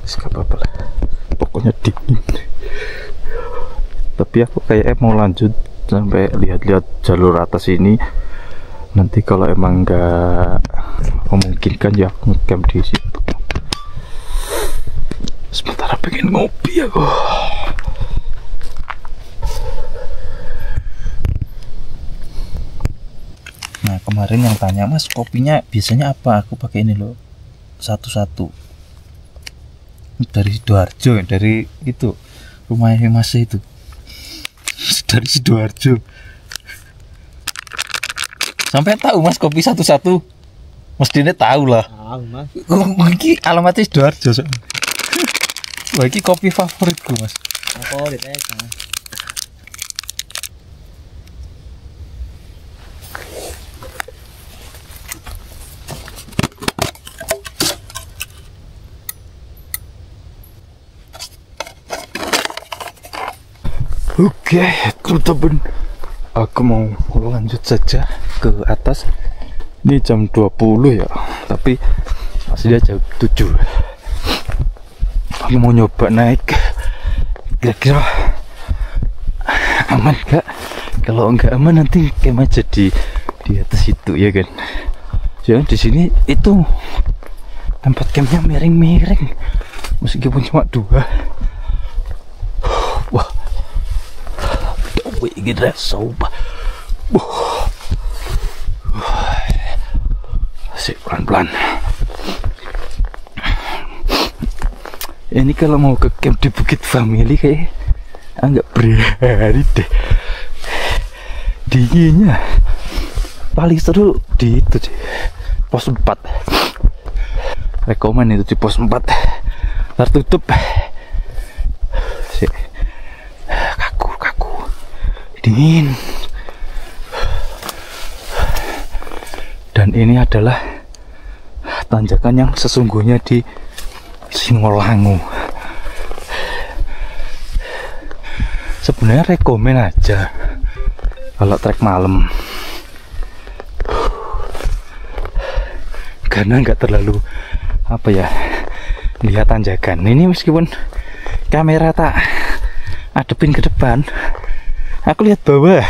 Gak apa-apa lah, pokoknya dingin. Tapi aku kayak mau lanjut sampai lihat-lihat jalur atas ini. Nanti kalau emang nggak memungkinkan ya aku ngecamp di situ. Sementara pengen ngopi aku. Nah kemarin yang tanya, Mas kopinya biasanya apa? Aku pakai ini loh, satu-satu dari Sidoarjo, dari itu rumahnya Mas itu, dari Sidoarjo. Sampai tahu Mas kopi satu-satu, mestinya tahu lah. Tahu Mas. Ini alamatnya Sidoarjo. Wah, ini kopi favoritku Mas. Favorit aja. Oke, teman-teman, aku mau lanjut saja ke atas. Ini jam 20 ya, tapi masih jam 7. Aku mau nyoba naik, kira-kira aman gak? Kalau nggak aman nanti camp aja di atas itu ya kan. Jangan di sini itu tempat campnya miring-miring, meskipun cuma 2. Wah, gitu soba. Asik, pelan-pelan. Ini kalau mau ke camp di Bukit Family kayak nggak berani deh. Dinginnya paling seru di itu sih, pos 4. Rekomen itu di pos 4. Tertutup sih, kaku dingin. Dan ini adalah tanjakan yang sesungguhnya di Singolangu. Sebenarnya rekomen aja kalau trek malam, karena nggak terlalu apa ya, lihat tanjakan ini. Meskipun kamera tak adepin ke depan, aku lihat bawah.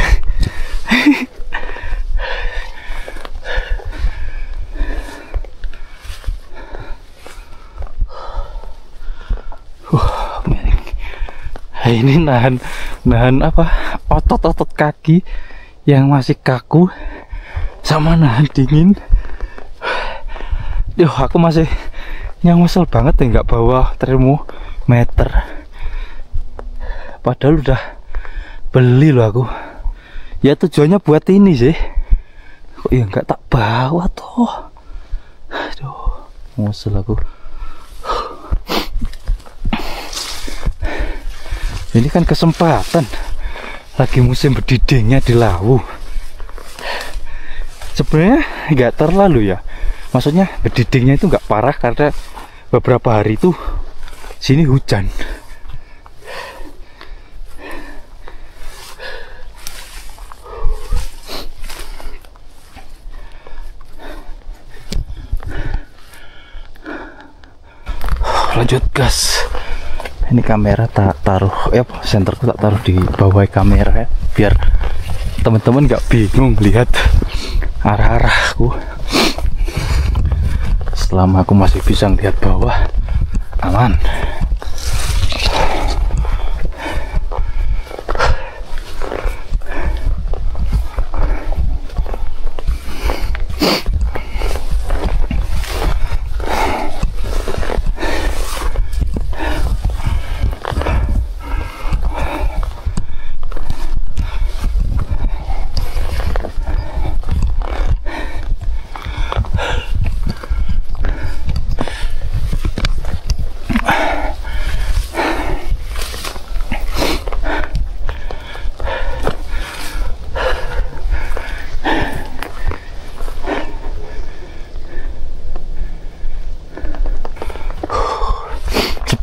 Miring. Ini nahan apa, otot-otot kaki yang masih kaku sama nahan dingin. Aku masih nyesel banget ya nggak bawa termometer. Padahal udah beli loh aku. Ya tujuannya buat ini sih. Kok ya nggak tak bawa tuh. Aduh, nyesel aku. Ini kan kesempatan, lagi musim berdidingnya di Lawu. Sebenarnya nggak terlalu ya, maksudnya berdidingnya itu nggak parah karena beberapa hari itu sini hujan. Lanjut gas. Ini kamera tak taruh, senterku tak taruh di bawah kamera ya, biar teman-teman nggak bingung lihat arah-arahku. Selama aku masih bisa lihat bawah, aman.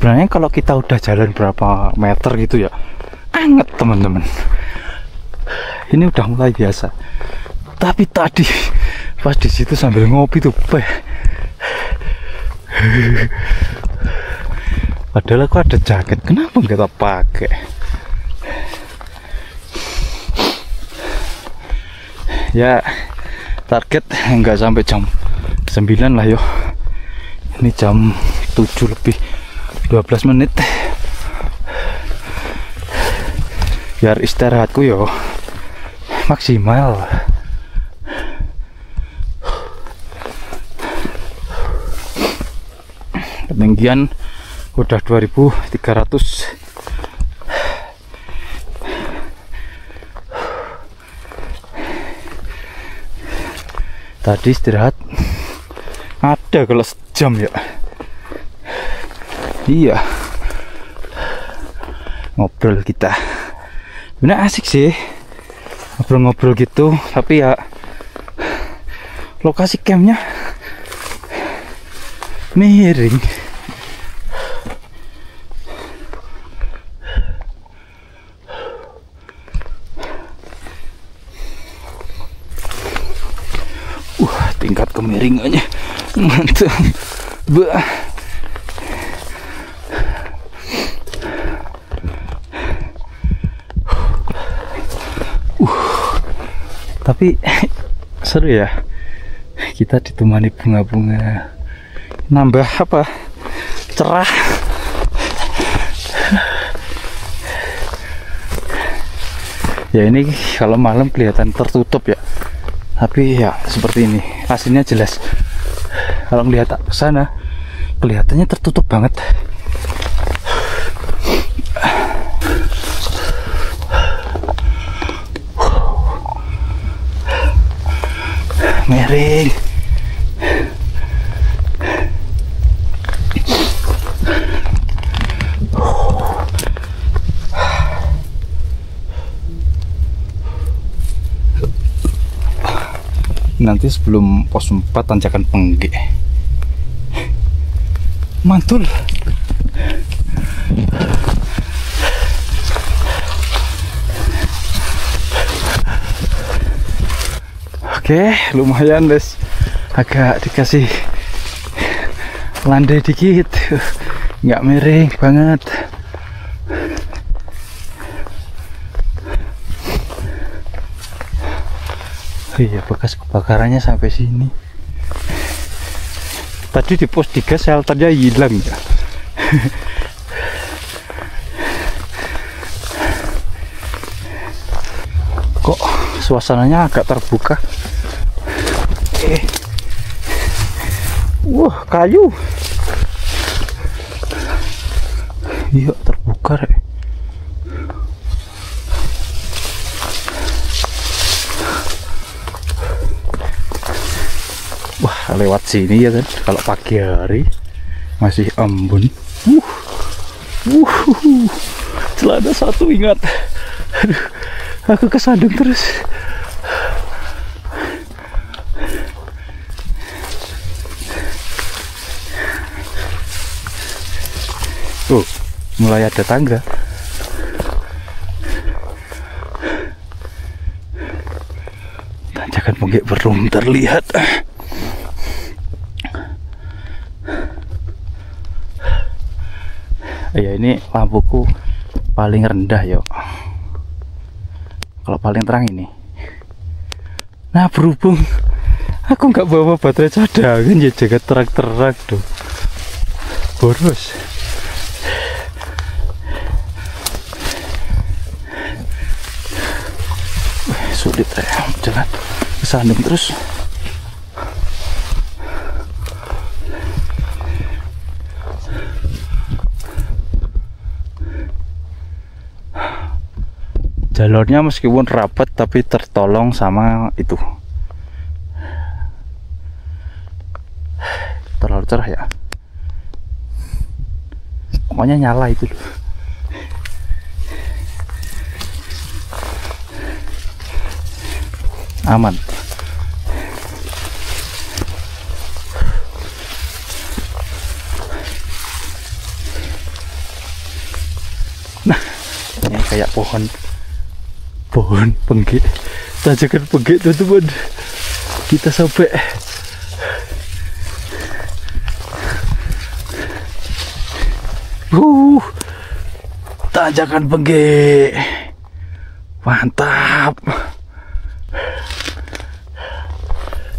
Sebenarnya kalau kita udah jalan berapa meter gitu ya, anget teman-teman. Ini udah mulai biasa. Tapi tadi pas di situ sambil ngopi tuh, padahal aku ada jaket, kenapa nggak tak pakai? Ya target nggak sampai jam 9 lah yo. Ini jam 7 lebih 12 menit. Biar istirahatku yo maksimal. Ketinggian udah 2300. Tadi istirahat ada kalau sejam ya. Iya, ngobrol kita bener asik sih, ngobrol-ngobrol gitu. Tapi ya lokasi campnya miring. Tingkat kemiringannya mantap. Tapi seru ya, kita ditemani bunga-bunga, nambah apa, cerah. Ya ini kalau malam kelihatan tertutup ya, tapi ya seperti ini hasilnya jelas. Kalau melihat ke sana kelihatannya tertutup banget. Miring. Nanti sebelum pos 4 tanjakan Pengge. Mantul. Oke, lumayan guys. Agak dikasih landai dikit. Nggak miring banget. Iya, bekas kebakarannya sampai sini. Tadi di pos 3 shelternya hilang ya. Kok suasananya agak terbuka. Wah, kayu. Iya, terbuka ya. Wah, lewat sini ya kan, kalau pagi hari masih embun. Celana satu ingat. Aduh, aku kesandung terus. Mulai ada tangga. Tanjakan Pengge belum terlihat. Ya ini lampuku paling rendah yo. Kalau paling terang ini. Nah, berhubung aku nggak bawa baterai cadangan ya, jaga terang-terang dong. Boros. Sulit ya jalan kesandung terus. Jalurnya meskipun rapat tapi tertolong sama itu, terlalu cerah ya, pokoknya nyala itu loh. Aman. kayak pohon penggik, tanjakan penggik teman-teman. Kita sampai tanjakan penggik, mantap.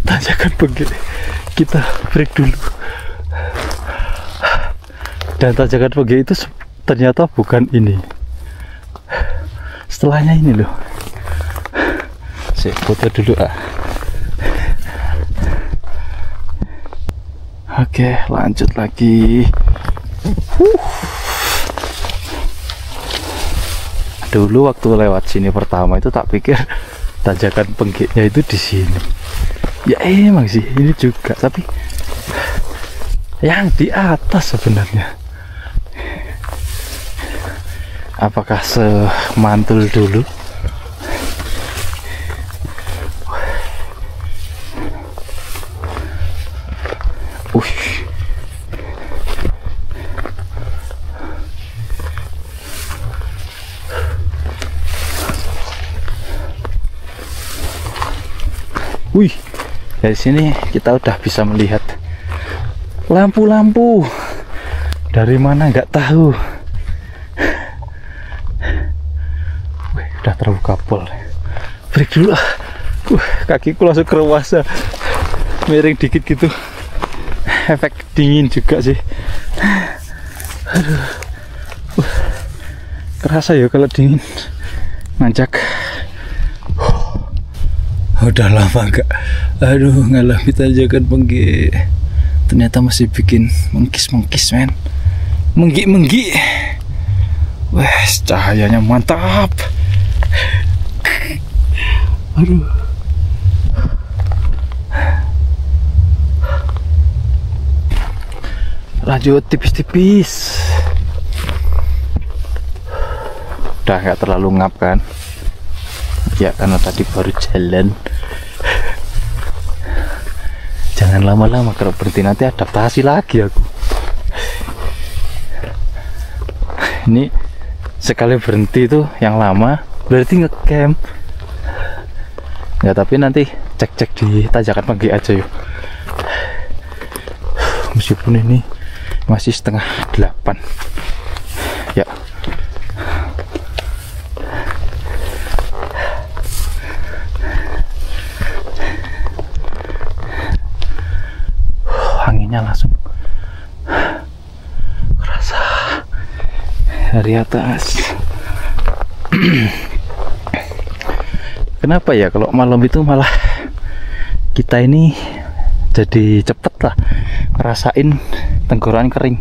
Tanjakan penggik, kita break dulu. Dan tanjakan penggik itu ternyata bukan ini, setelahnya ini loh. Saya foto dulu ah. Oke, lanjut lagi. Dulu waktu lewat sini pertama itu tak pikir tanjakan penggiknya itu di sini. Ya emang sih ini juga, tapi yang di atas sebenarnya. Apakah semantul dulu? Wih, dari sini kita udah bisa melihat lampu-lampu. Dari mana nggak tahu. Wih, udah terbuka pol. Break dulu lah. Kakiku langsung kerewasa. Miring dikit gitu. Efek dingin juga sih. Aduh. Kerasa ya kalau dingin. Nanjak. Udah lama enggak, aduh, ngalami tanjakan penggik. Ternyata masih bikin menggis-menggis, men. Menggik-menggik. Wah, cahayanya mantap. Aduh. Lanjut tipis-tipis. Udah nggak terlalu ngap kan? Ya karena tadi baru jalan. Jangan lama-lama, kalau berhenti nanti adaptasi lagi aku. Ini sekali berhenti tuh yang lama berarti ngecamp. Ya tapi nanti cek-cek di tanjakan penggik aja yuk. Meskipun ini masih 7:30. Ya. Anginnya langsung kerasa dari atas. Kenapa ya kalau malam itu malah kita ini jadi cepet lah ngerasain tenggorokan kering.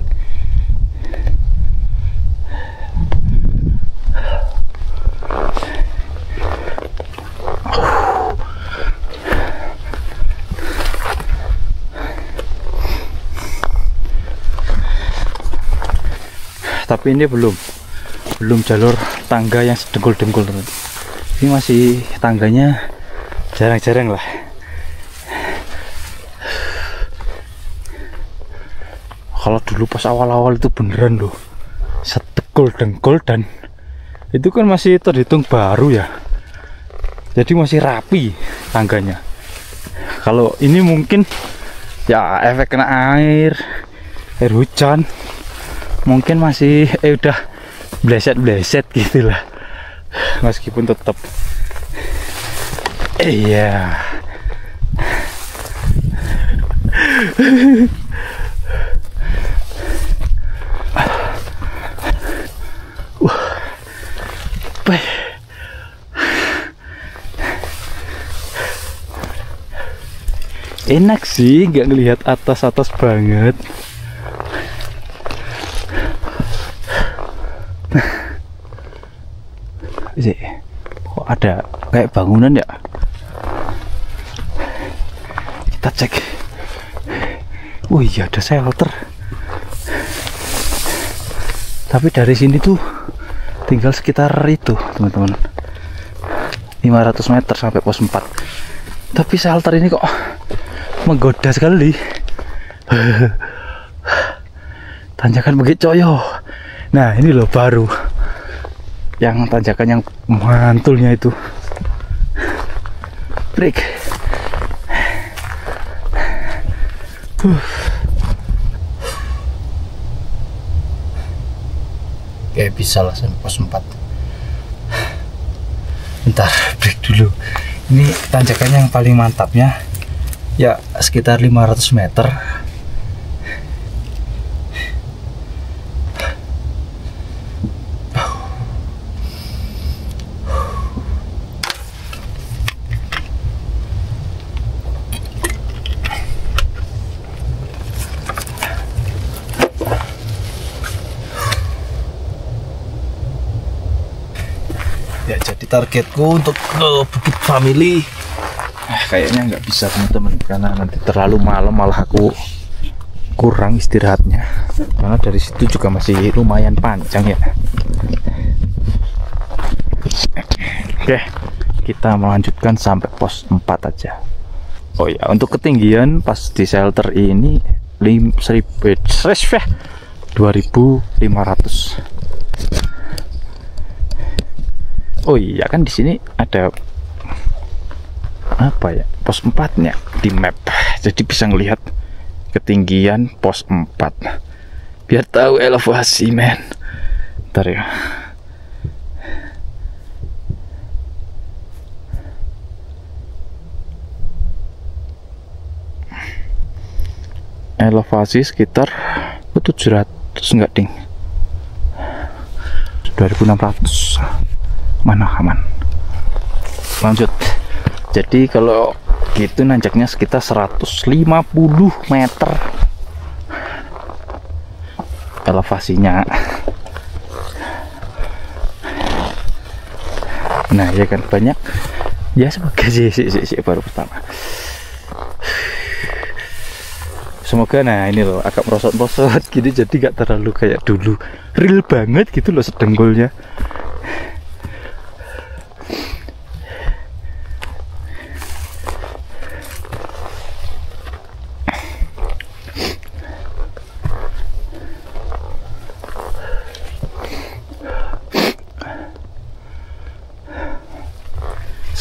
Tapi ini belum jalur tangga yang sedengkul-dengkul. Ini masih tangganya jarang-jarang lah. Kalau dulu pas awal-awal itu beneran loh sedengkul-dengkul, dan itu kan masih terhitung baru ya, jadi masih rapi tangganya. Kalau ini mungkin ya efek kena air hujan, mungkin masih udah bleset-bleset gitu lah. Meskipun tetap iya. Enak sih, nggak ngelihat atas-atas banget. Kok ada kayak bangunan ya? Kita cek. Oh iya, ada shelter. Tapi dari sini tuh tinggal sekitar itu teman-teman, 500 meter sampai pos 4. Tapi shelter ini kok menggoda sekali. Tanjakan Bukit Coyo. Nah ini loh baru yang tanjakan yang mantulnya itu. Break. Oke, bisa lah sampai pos 4. Bentar, break dulu. Ini tanjakan yang paling mantapnya ya sekitar 500 meter. Ya, jadi targetku untuk ke Bukit Family kayaknya nggak bisa teman-teman, karena nanti terlalu malam malah aku kurang istirahatnya, karena dari situ juga masih lumayan panjang ya. Oke, kita melanjutkan sampai pos 4 aja. Oh ya, untuk ketinggian pas di shelter ini 2500. Oh iya, kan di sini ada apa ya, pos 4-nya di map, jadi bisa ngelihat ketinggian pos 4 biar tahu elevasi, men. Ntar ya. Elevasi sekitar 700 enggak ding, 2600. Mana aman. Lanjut. Jadi kalau gitu nanjaknya sekitar 150 meter elevasinya. Nah ya kan, banyak ya, sebagai sih baru pertama. Semoga, nah ini loh agak merosot-merosot gini, jadi gak terlalu kayak dulu real banget gitu loh sedenggulnya.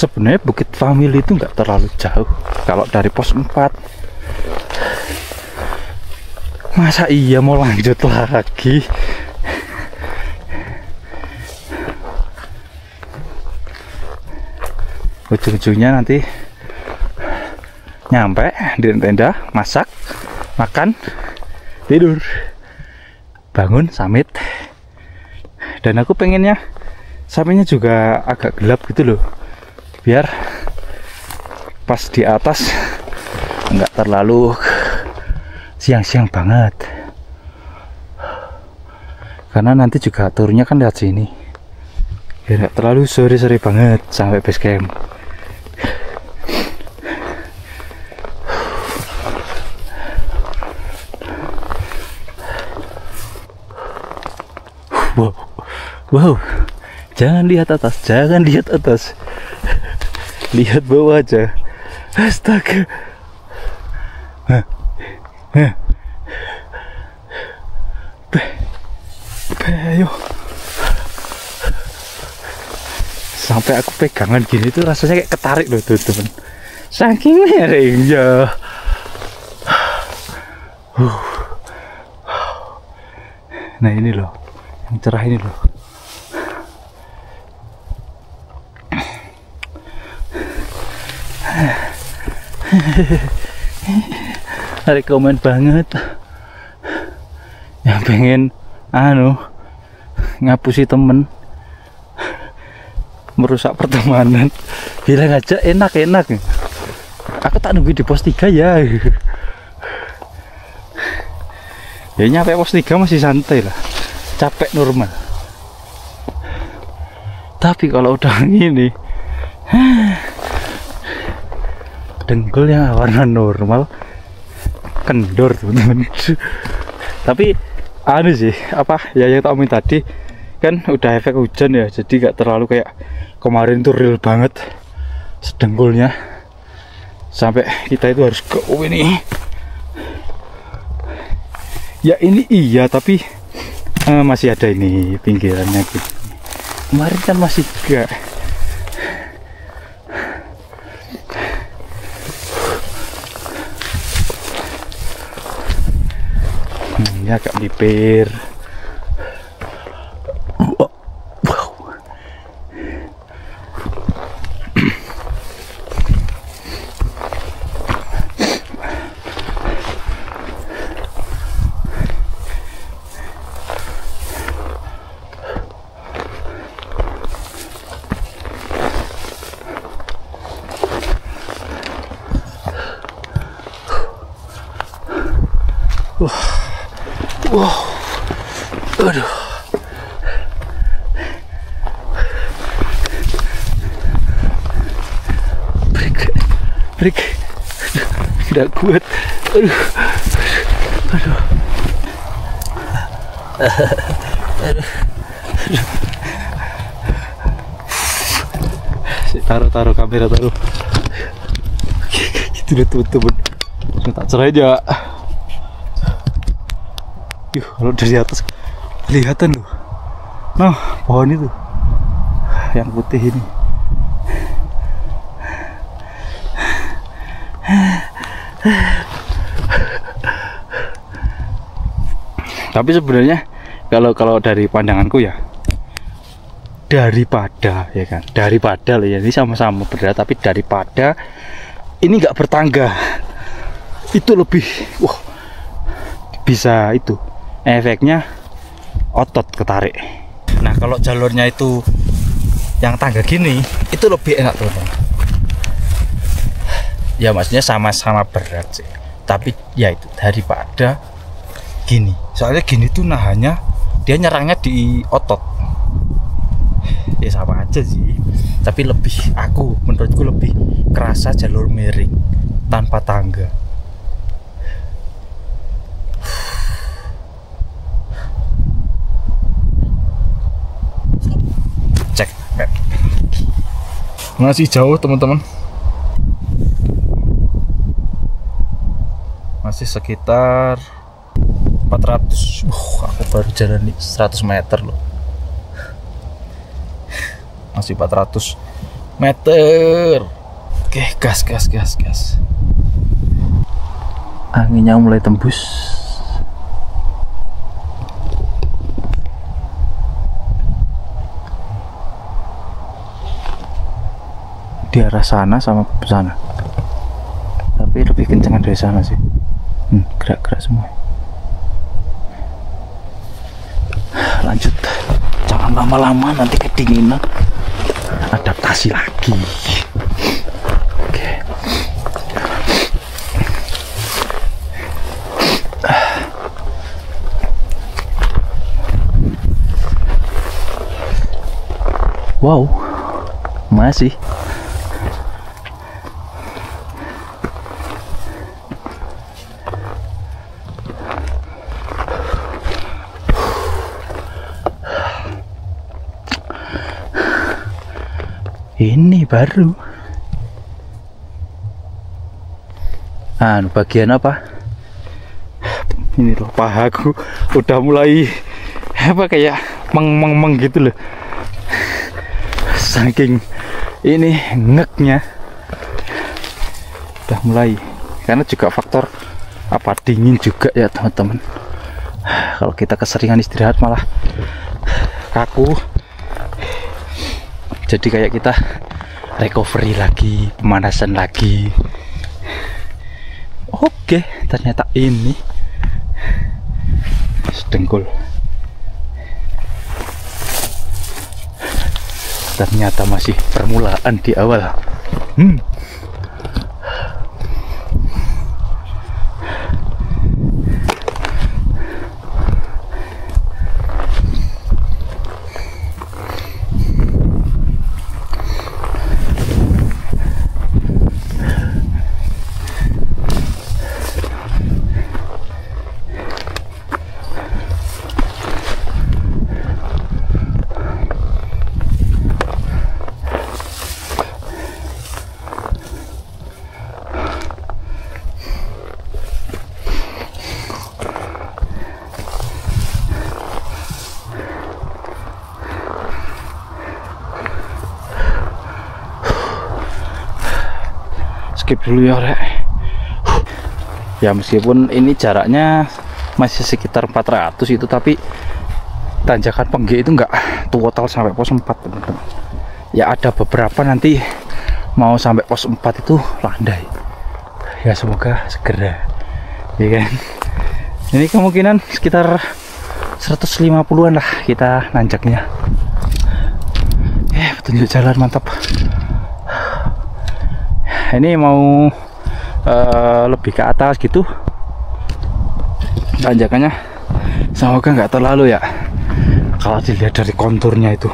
Sebenarnya Bukit Family itu nggak terlalu jauh kalau dari pos 4. Masa iya mau lanjut lagi? Ujung-ujungnya nanti nyampe di tenda, masak, makan, tidur, bangun, summit. Dan aku pengennya summitnya juga agak gelap gitu loh, biar pas di atas nggak terlalu siang-siang banget, karena nanti juga turunnya kan lihat sini, biar nggak terlalu sore-sore banget sampai base camp. Wow, jangan lihat atas, jangan lihat atas. Lihat bawah aja. Astaga. Ayo. Sampai aku pegangan gini tuh rasanya kayak ketarik loh tuh teman. Saking miringnya. Nah ini loh, yang cerah ini loh. Rekomen banget yang pengen ngapusi temen, merusak pertemanan, bilang aja enak-enak. Aku tak nunggu di pos 3 ya. Ya nyampe pos 3 masih santai lah, capek normal. Tapi kalau udah gini, dengkul yang warna normal kendor teman-teman. Tapi sih apa ya yang tak omongin tadi kan udah efek hujan ya, jadi gak terlalu kayak kemarin tuh real banget sedengkulnya, sampai kita itu harus ke ini ya. Ini iya, tapi masih ada ini pinggirannya gitu. Kemarin kan masih enggak. Ini agak lipir. Wow, aduh, break, tidak kuat, aduh, taruh kamera, taruh, gitu deh teman-teman, tak cerai aja. Yuh, kalau dari atas kelihatan loh. Nah, pohon itu yang putih ini. Tapi sebenarnya kalau dari pandanganku ya, daripada ya kan, daripada loh ya, ini sama-sama berat, tapi daripada ini nggak bertangga, itu lebih wah, bisa itu efeknya otot ketarik. Nah, kalau jalurnya itu yang tangga gini, itu lebih enak teman-teman. Ya maksudnya sama-sama berat sih, tapi ya itu daripada gini. Soalnya gini tuh nahannya, dia nyerangnya di otot. Ya sama aja sih, tapi lebih, menurutku lebih kerasa jalur miring tanpa tangga. Cek map. Masih jauh teman-teman, masih sekitar 400. Aku baru jalan 100 meter loh, masih 400 meter. Oke, gas. Anginnya mulai tembus. Di arah sana sama sana, tapi lebih kencengan dari sana sih. Gerak-gerak semua. Lanjut, jangan lama-lama, nanti kedinginan. Adaptasi lagi. Oke. Wow, masih. Ini baru. Bagian apa? Ini loh, pahaku udah mulai kayak meng gitu loh. Saking ini ngeknya udah mulai. Karena juga faktor dingin juga ya teman-teman. Kalau kita keseringan istirahat malah kaku. Jadi kayak kita recovery lagi, pemanasan lagi. Oke, ternyata ini sedengkul. Ternyata masih permulaan di awal. skip dulu ya rek. Ya meskipun ini jaraknya masih sekitar 400 itu, tapi tanjakan Pengge itu enggak total sampai pos 4 teman-teman. Ya ada beberapa nanti mau sampai pos 4 itu landai. Ya semoga segera, ya kan. Ini kemungkinan sekitar 150-an lah kita nanjaknya. Petunjuk jalan mantap. Ini mau lebih ke atas gitu tanjakannya, semoga nggak terlalu ya kalau dilihat dari konturnya itu.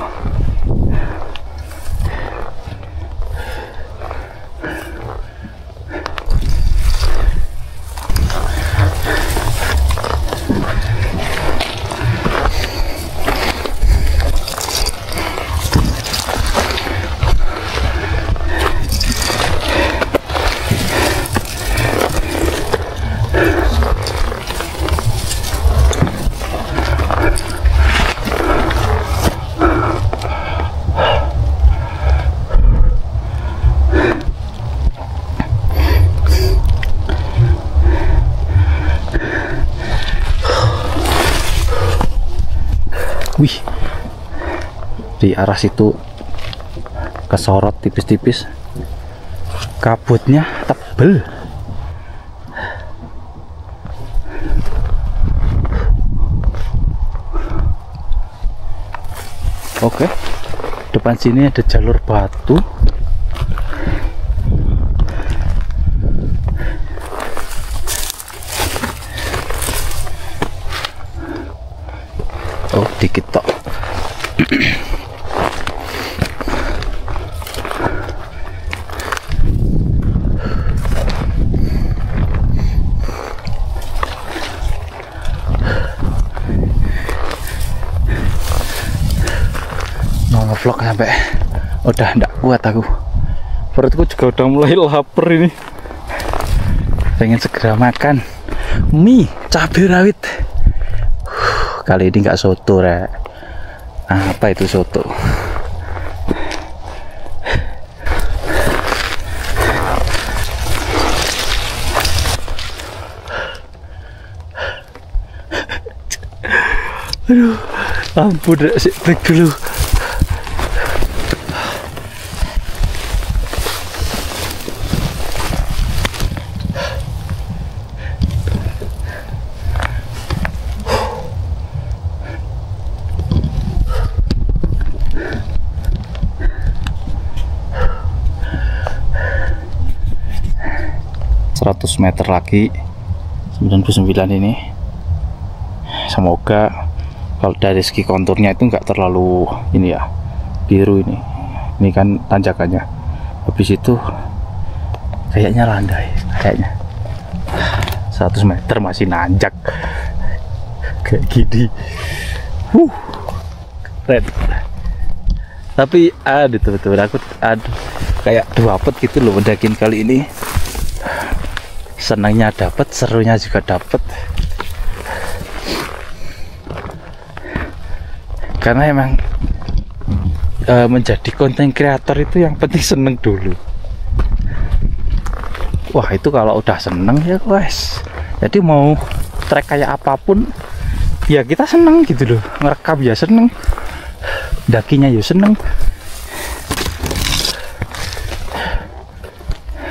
Wih, di arah situ kesorot tipis-tipis, kabutnya tebel. Oke, depan sini ada jalur batu. Oh, dikit tok. Mau ngevlog sampai udah ndak kuat aku. Perutku juga udah mulai lapar ini. Pengen segera makan mie cabai rawit. Kali ini nggak soto rek. Apa itu soto? Aduh, ampun rek, sik break dulu. Meter lagi 99 ini. Semoga kalau dari segi konturnya itu nggak terlalu ini ya, biru ini kan tanjakannya. Habis itu kayaknya landai, kayaknya 100 meter masih nanjak kayak gini. Keren. Tapi betul aku kayak dapet gitu loh mendakin kali ini. Senangnya dapat, serunya juga dapat. Karena emang menjadi konten kreator itu yang penting seneng dulu. Wah, itu kalau udah seneng ya guys. Jadi mau trek kayak apapun ya kita seneng gitu loh. Ngerekam ya seneng, dakinya ya seneng.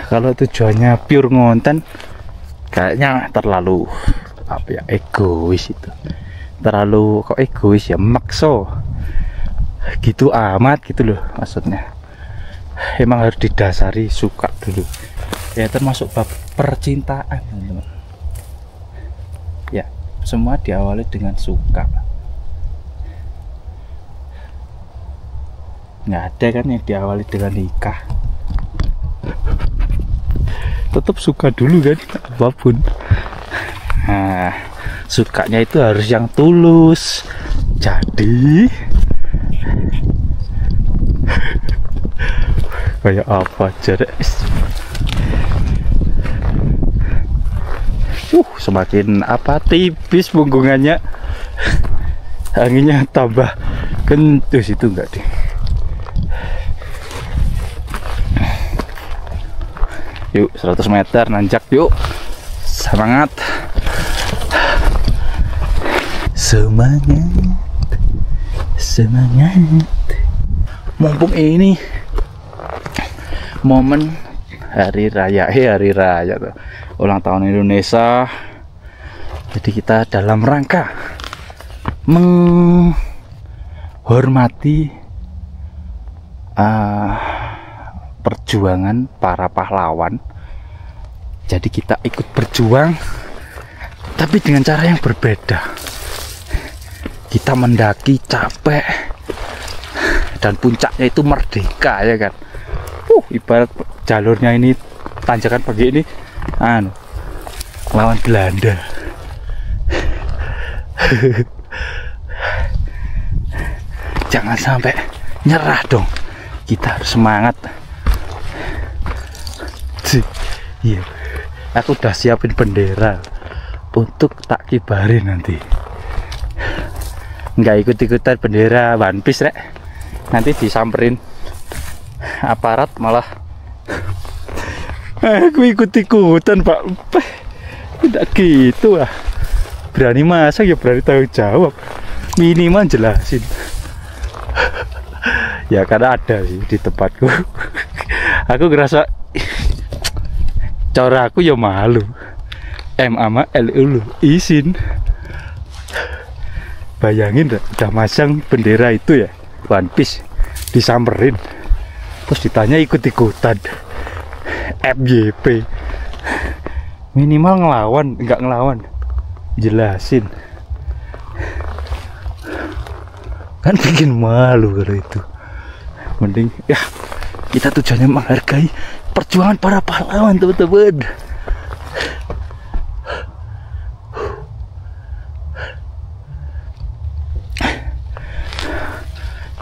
Kalau tujuannya pure ngonten kayaknya terlalu egois itu. Terlalu kok egois ya, makso gitu amat gitu loh maksudnya. Emang harus didasari suka dulu. Ya termasuk bab percintaan teman-teman. Ya, semua diawali dengan suka. Nggak ada kan yang diawali dengan nikah. Tetap suka dulu kan apapun. Nah, sukanya itu harus yang tulus. Jadi kayak apa aja deh. Semakin tipis punggungannya, anginnya tambah kentus itu enggak deh. Yuk 100 meter nanjak yuk. Semangat. Semangat. Semangat. Mumpung ini momen hari raya tuh, ulang tahun Indonesia. Jadi kita dalam rangka menghormati perjuangan para pahlawan. Jadi kita ikut berjuang, tapi dengan cara yang berbeda. Kita mendaki capek dan puncaknya itu merdeka, ya kan. Ibarat jalurnya ini tanjakan pagi ini lawan Belanda. Jangan sampai nyerah dong, kita harus semangat. Iya, aku udah siapin bendera untuk tak kibarin nanti. Nggak ikut-ikutan bendera One Piece rek, nanti disamperin aparat malah aku ikut-ikutan Pak. Tidak gitu lah, berani masak ya berani tanggung jawab, minimal jelasin. Ya karena ada sih di tempatku. Aku ngerasa cara aku ya malu. Ama LU izin. Bayangin udah masang bendera itu ya One Piece, disamperin terus ditanya ikut-ikutan. FYP minimal ngelawan, enggak ngelawan jelasin, kan bikin malu kalau itu. Mending ya kita tujuannya menghargai perjuangan para pahlawan, teman-teman.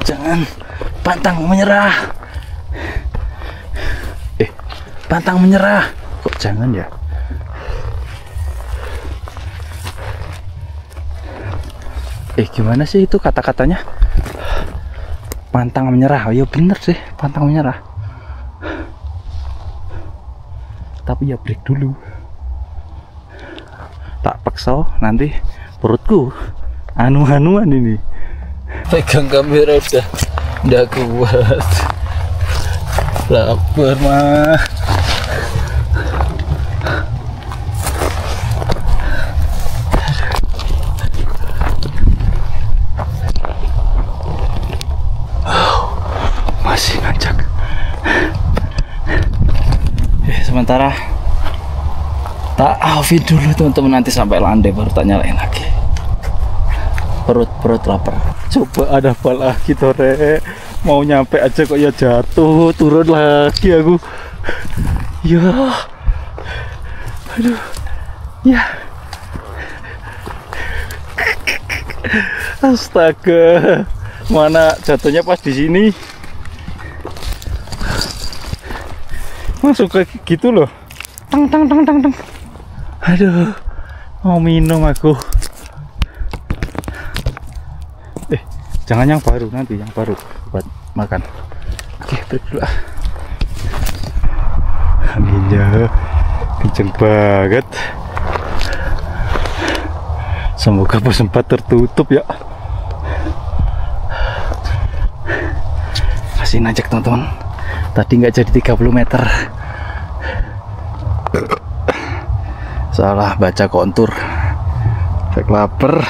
Jangan pantang menyerah. Pantang menyerah. Kok jangan ya? Gimana sih itu kata-katanya? Pantang menyerah. Oh, ya bener sih, pantang menyerah. Tapi ya break dulu. Tak paksa nanti perutku anu-anuan ini. Pegang kamera udah kuat. Lapar mah. Masih nanjak. Sementara tak offin dulu teman-teman, nanti sampai landai baru tak nyalain lagi. Perut lapar. Coba ada apa lagi Tore, mau nyampe aja kok ya jatuh, turun lagi aku. Ya aduh ya, astaga, mana jatuhnya pas di sini. Masuk kayak gitu loh. Tang. Aduh, mau minum aku. Jangan yang baru, nanti yang baru buat makan. Oke, break dulu. Anginnya kenceng banget. Semoga sempat tertutup ya. Masih nanjak teman-teman. Tadi nggak jadi 30 meter. Salah baca kontur. Saya lapar.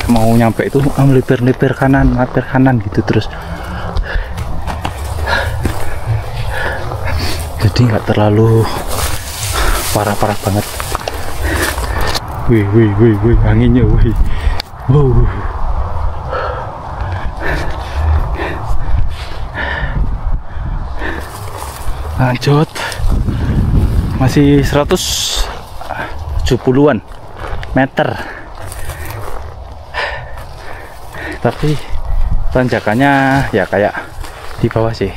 Mau nyampe itu melipir kanan gitu terus. Jadi nggak terlalu parah banget. Wih, anginnya wih. Wow. Lanjut. Masih 170-an meter. Tapi tanjakannya ya kayak di bawah sih,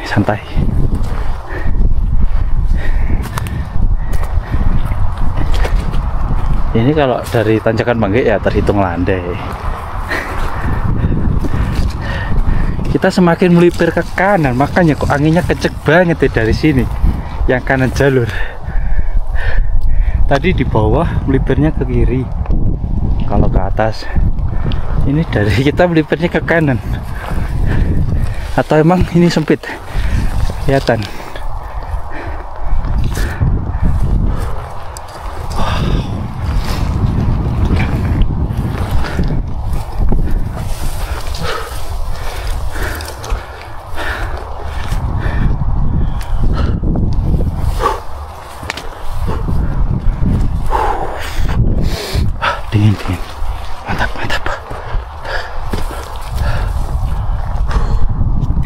santai. Ini kalau dari tanjakan Bangke ya terhitung landai. kita semakin melipir ke kanan, makanya kok anginnya kenceng banget ya dari sini yang kanan jalur. Tadi di bawah melipirnya ke kiri, kalau ke atas ini dari kita melipirnya ke kanan. Atau emang ini sempit kelihatan. Dingin, mantap.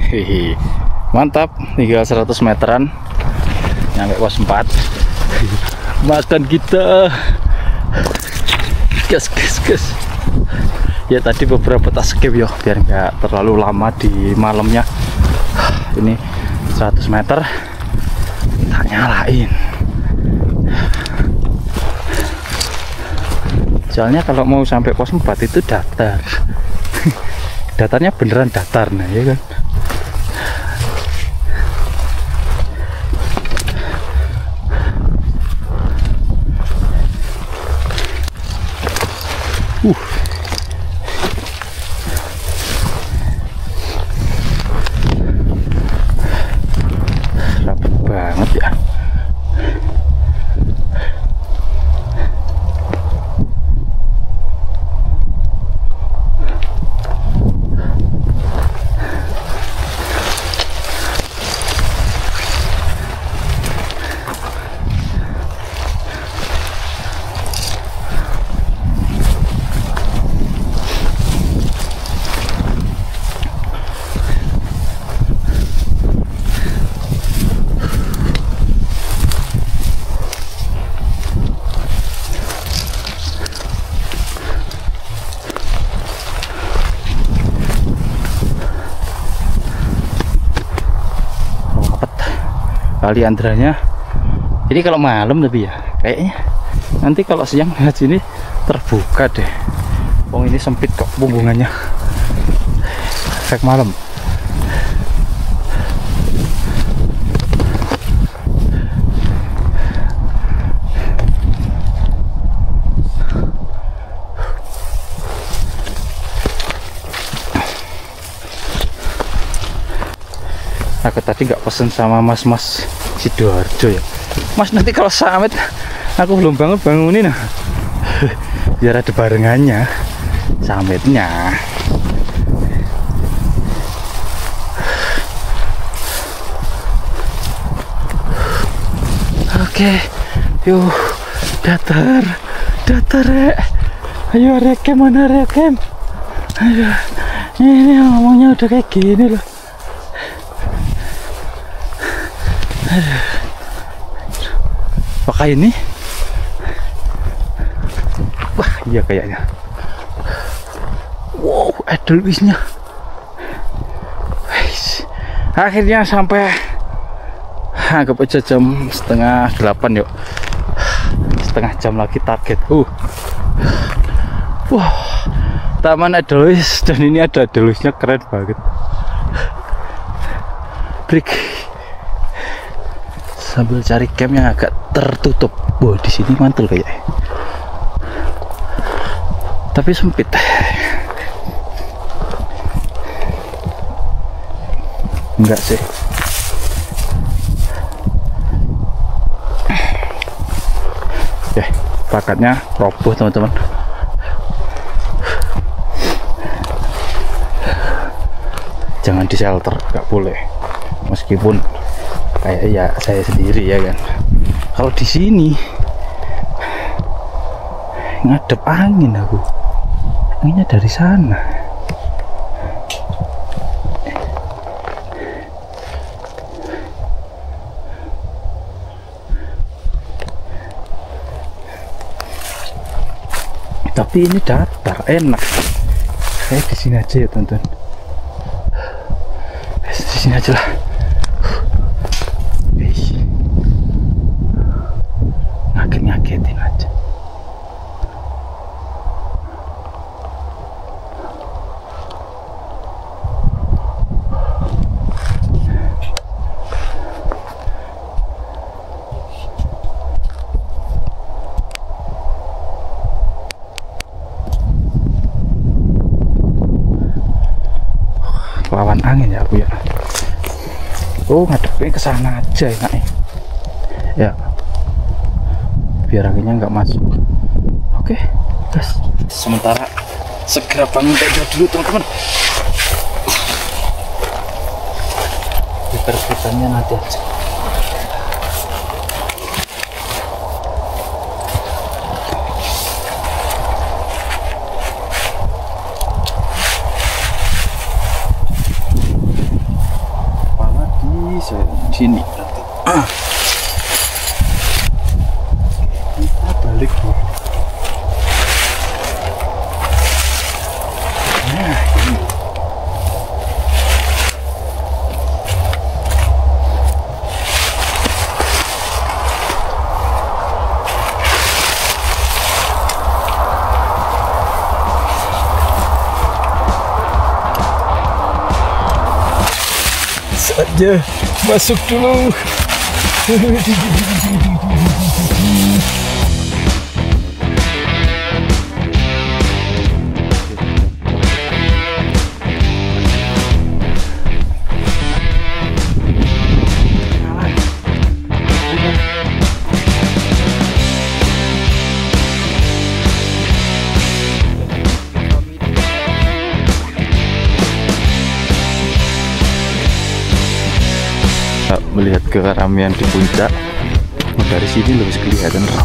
Hehe, mantap. Tinggal 100 meteran nyampe pos 4. Makan kita. Gas. Ya tadi beberapa tas skip ya, biar nggak terlalu lama di malamnya. Ini 100 meter tak nyalain. Soalnya kalau mau sampai pos 4 itu datar. Datarnya beneran datar, nah ya kan. Rapet banget ya. Kali Andranya ini kalau malam lebih ya kayaknya, nanti kalau siang lihat sini terbuka deh. Oh ini sempit kok bumbungannya, efek malam. Aku tadi nggak pesen sama mas Sidoarjo ya. Mas nanti kalau summit aku belum bangunin biar ada barengannya summitnya. Oke, yuk datar rek. Ayo rekem, mana rekem? Ayo, ini ngomongnya udah kayak gini loh. Apakah ini? Wah iya kayaknya. Wow, edelweissnya. Akhirnya sampai, anggap aja jam setengah 8 yuk. Setengah jam lagi target. Wah, taman edelweiss, dan ini ada edelweissnya keren banget. Break. Sambil cari camp yang agak tertutup. Wah, di sini mantul kayaknya. Tapi sempit. Enggak sih. Pakatnya roboh teman-teman. Jangan di shelter, nggak boleh. Meskipun kayak ya saya sendiri ya kan. Kalau di sini ngadep angin aku. Anginnya dari sana. Tapi ini datar, enak. Saya di sini aja ya teman-teman. Di sini aja lah. Ngagetin aja. Oh, ngadepnya ke sana aja enaknya. Ya. Biar anginnya nggak masuk. Oke, gas. Sementara segera bangun tenda dulu, teman-teman. Rebutannya nanti aja. Apalagi saya di sini. Kita balik dulu. Nah, ini. Saja masuk dulu. Melihat keramaian di puncak. Dari sini lebih kelihatan raw.